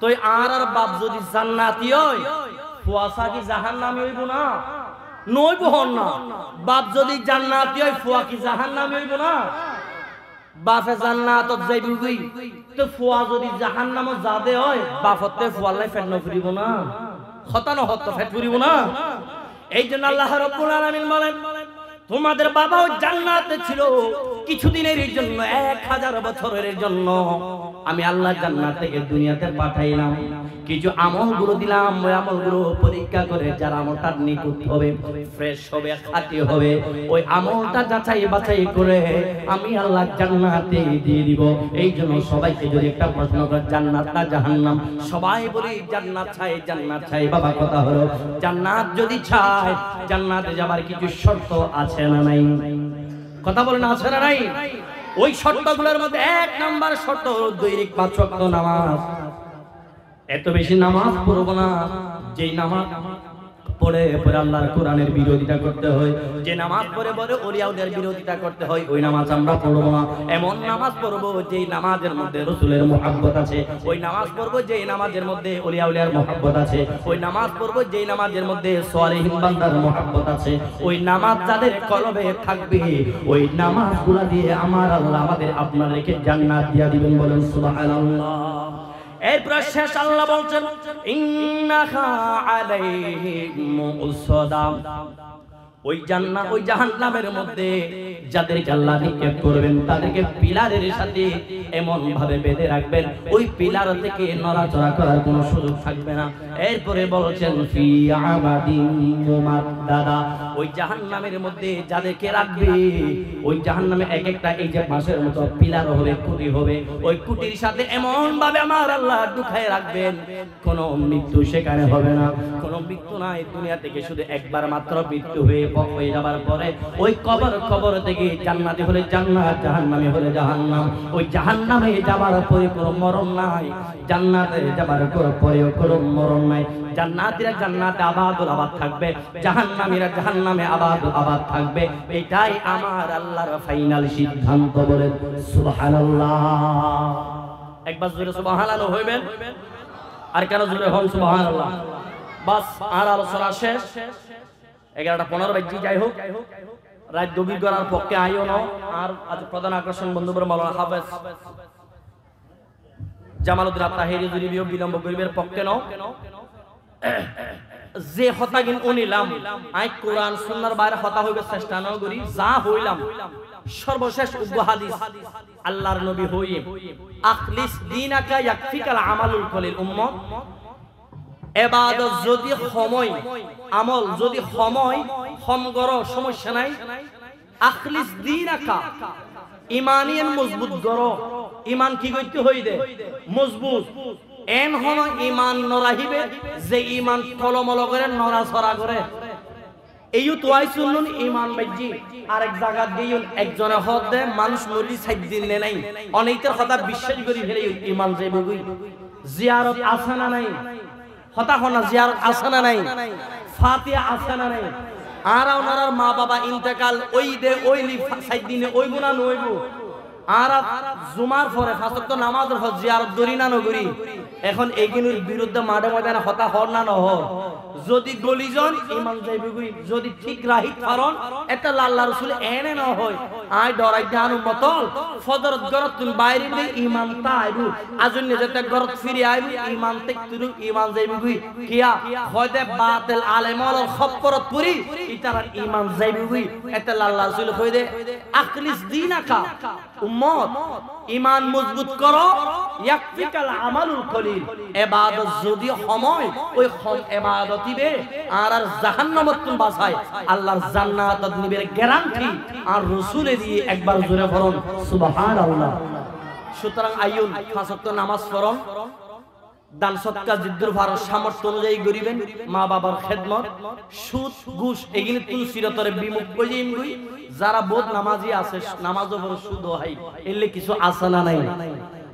তো আর বাপ যদি জান্নাতি হয় ফুয়াসা কি জাহান্নামী হইব না? নইব হন না। বাপ যদি জান্নাতি হয় ফুয়া কি জাহান্নামী হইব না? বাপে জান্নাতত যাইব কই, তো ফুয়া যদি জাহান্নামত যাবে হয় বাপতে ফুয়ালাই ফেট নফরিব না? হতানো হত ফেট ফুরিব না? এই জন্য আল্লাহ রাব্বুল আলামিন বলেন তোমাদের বাবাও জান্নাতে ছিল কিছুদিনের জন্য, 1000 বছরের জন্য আমি আল্লাহ জান্নাত থেকে দুনিয়াতে পাঠাইলাম, কিছু আমলগুলো দিলাম, ওই আমলগুলো পরীক্ষা করে যার আমলটা নিখুঁত হবে, ফ্রেশ হবে, খাঁটি হবে, ওই আমলটা যাচাই বাছাই করে আমি আল্লাহ জান্নাতে দিয়ে দিব। এই জন্য সবাইকে যদি একটা প্রশ্ন করে জান্নাত না জাহান্নাম, সবাই বলি জান্নাত চাই, জান্নাত চাই। বাবা কথা হলো জান্নাত যদি চাই, জান্নাতে যাবার কিছু শর্ত আছে না নাই? কথা বলেন আছে না নাই? ওই শর্তগুলোর মধ্যে 1 নাম্বার শর্ত হলো দৈনিক 5 ওয়াক্ত নামাজ। এত বেশি নামাজ পড়বো না, যেই নামাজ পড়ে পড়ে আল্লাহর কোরআনের বিরোধিতা করতে হয়, যে নামাজ পড়ে পড়ে ওলিয়াউদের বিরোধিতা করতে হয়, ওই নামাজ আমরা পড়বো না। এমন নামাজ পড়বো যেই নামাজের মধ্যে রাসূলের মুহাব্বত আছে, ওই নামাজ পড়বো যেই নামাজের মধ্যে ওলিয়াউলিয়ার মুহাব্বত আছে, ওই নামাজ পড়বো যেই নামাজের মধ্যে সালেহিন বান্দার মুহাব্বত আছে। ওই নামাজ যাদের কলবে থাকবে, ওই নামাজগুলো দিয়ে আমার আল্লাহ আমাদের আপনাদেরকে জান্নাত দিয়ে দিবেন। বলেন সুবহানাল্লাহ। এরপর শেষ আল্লাহ বলছেন ইন্নাহা আলাইহিম মুসদা, ওই জান্নাত ওই জাহান্নামের মধ্যে যাদেরকে আল্লাহ নিক্ষেপ করবেন তাদেরকে পিলারের সাথে এমন ভাবে বেঁধে রাখবেন ওই পিলার থেকে নড়াচড়া করার কোনো সুযোগ থাকবে না। এরপরে বলছেন ফি আমাদিন মুমাদ্দাদা, ওই জাহান্নামের মধ্যে যাদেরকে রাখবে ওই জাহান্নামে এক একটা এই যে বাঁশের মতো পিলার হবে, কুটি হবে, ওই কুটির সাথে এমন ভাবে আমার আল্লাহ ঢুকায় রাখবেন কোনো মৃত্যু সেখানে হবে না, কোনো মৃত্যু নাই। দুনিয়া থেকে শুধু একবার মাত্র মৃত্যু হয়ে যাবার পরে ওই কবর থেকে জান্নাতে হলে জান্নাত, জাহান্নামে হলে জাহান্নাম। ওই জাহান্নামে যাবার পরে কোনো মরণ নাই, জান্নাতে যাবার পরেও কোনো মরণ নাই। জান্নাতীরা জান্নাতে আবাদুল আবাদ থাকবে, জাহান্নামীরা জাহান্নামে আবাদুল আবাদ থাকবে। এটাই আমার আল্লাহর ফাইনাল সিদ্ধান্ত। বলেন সুবহানাল্লাহ। একবার জোরে সুবহানাল্লাহ হইবেন, আর কেন জোরে হন সুবহানাল্লাহ। বাস আর আলোচনা শেষ। 11:15 বাজে। যাই হোক, রাত গভীর করার পক্ষে আইও না। আর আজ প্রধান আকর্ষণ বন্ধুবর মাওলানা হাফেজ জামালউদ্দিন আত্তাহিরি জুরিবিও বিলম্ব গরিবের পক্ষে নাও। যে হতা গিন উনিলাম আই কোরআন সুন্নাহর বাইরে হতা হইবে চেষ্টা না করি, যা হইলাম সর্বশেষ উগ্র হাদিস আল্লাহর নবী হই আখলিস দীনাকা ইয়াকফিকাল আমালুল কলিল উম্মত। ইবাদত যদি সময়, আমল যদি সময় কম করো সমস্যা নাই। আখলিস দীনাকা, ইমানিয়ান মজবুত করো ইমান কি করতে হই দে মজবুত এন হন ইমান নরাহিবে যে ইমান টলমল করে নড়াছড়া করে এইও তো আই শুনুন ইমান বাজি আরেক জায়গা দিউন একজনে হদ দে মানুষ মরি 7 দিন নাই অনেকের কথা বিশ্বাস করি ফেলে ইমান যাইবে গই জিয়ারত আছে না নাই হতা হনা জিয়ারত আছে না নাই ফাতিহা আছে না নাই আর ওনার মা বাবা ইন্তেকাল ওই দে ওই 7 দিনে ওই গুনাহ নইব আর জুমার পরে পাঁচ ওয়াক্ত নামাজের পর জিয়ারত করি না নগরি এখন এইগুলোর বিরুদ্ধে মাঠে ময়দানে হতা হর না নহর যদি গলিজন ইমান যাইবি যদি ঠিক রাহিত পারন এটা আল্লাহ রাসূল এনে না হয় আই ডরাই জানু মতল ফজরত গরত তুল বাইরে নে ইমান তা আইবু আজন্য যেতে গরত ফিরে আইবু ইমান তে তুই ইমান যাইবি কিয়া হয়তে বাতিল আলেমল খপ্পরত পুরি ইতার ইমান যাইবি এটা আল্লাহ রাসূল কই দে আখলিস দীনাকা উম্মত ইমান মজবুত করো ইয়াকফিকাল আমালুল কলিল ইবাদত যদি সময় ওই ইবাদত দিবে আর জাহান্নামত তুম বাঁচায় আল্লাহর জান্নাত নিবের গ্যারান্টি আর রাসূলে দিয়ে একবার জোরে পড়ুন সুবহানাল্লাহ সুতরাং আইয়ুন পাঁচ ওয়াক্ত নামাজ পড়ুন দান সদকা জিদ্দুর ভার সামর্থ্য অনুযায়ী করিবেন মা বাবার খেদমত সুদ ঘুষ এগুলি তুল সিরতরে বিমুখ কইম গই যারা বোধ নামাজি আছে নামাজও বড় সুদ হয় এলে কিছু আসানা নাই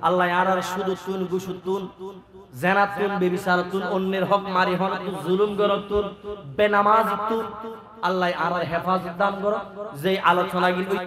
আল্লাহ আর সুদ তুন ঘুষ তুন জানাতুন বেবিচারতুন অন্যের হক মারি হন জুলুম করতুন বেনামাজ তুন আল্লাহ আর হেফাজত দান করো যে আলোচনা গিল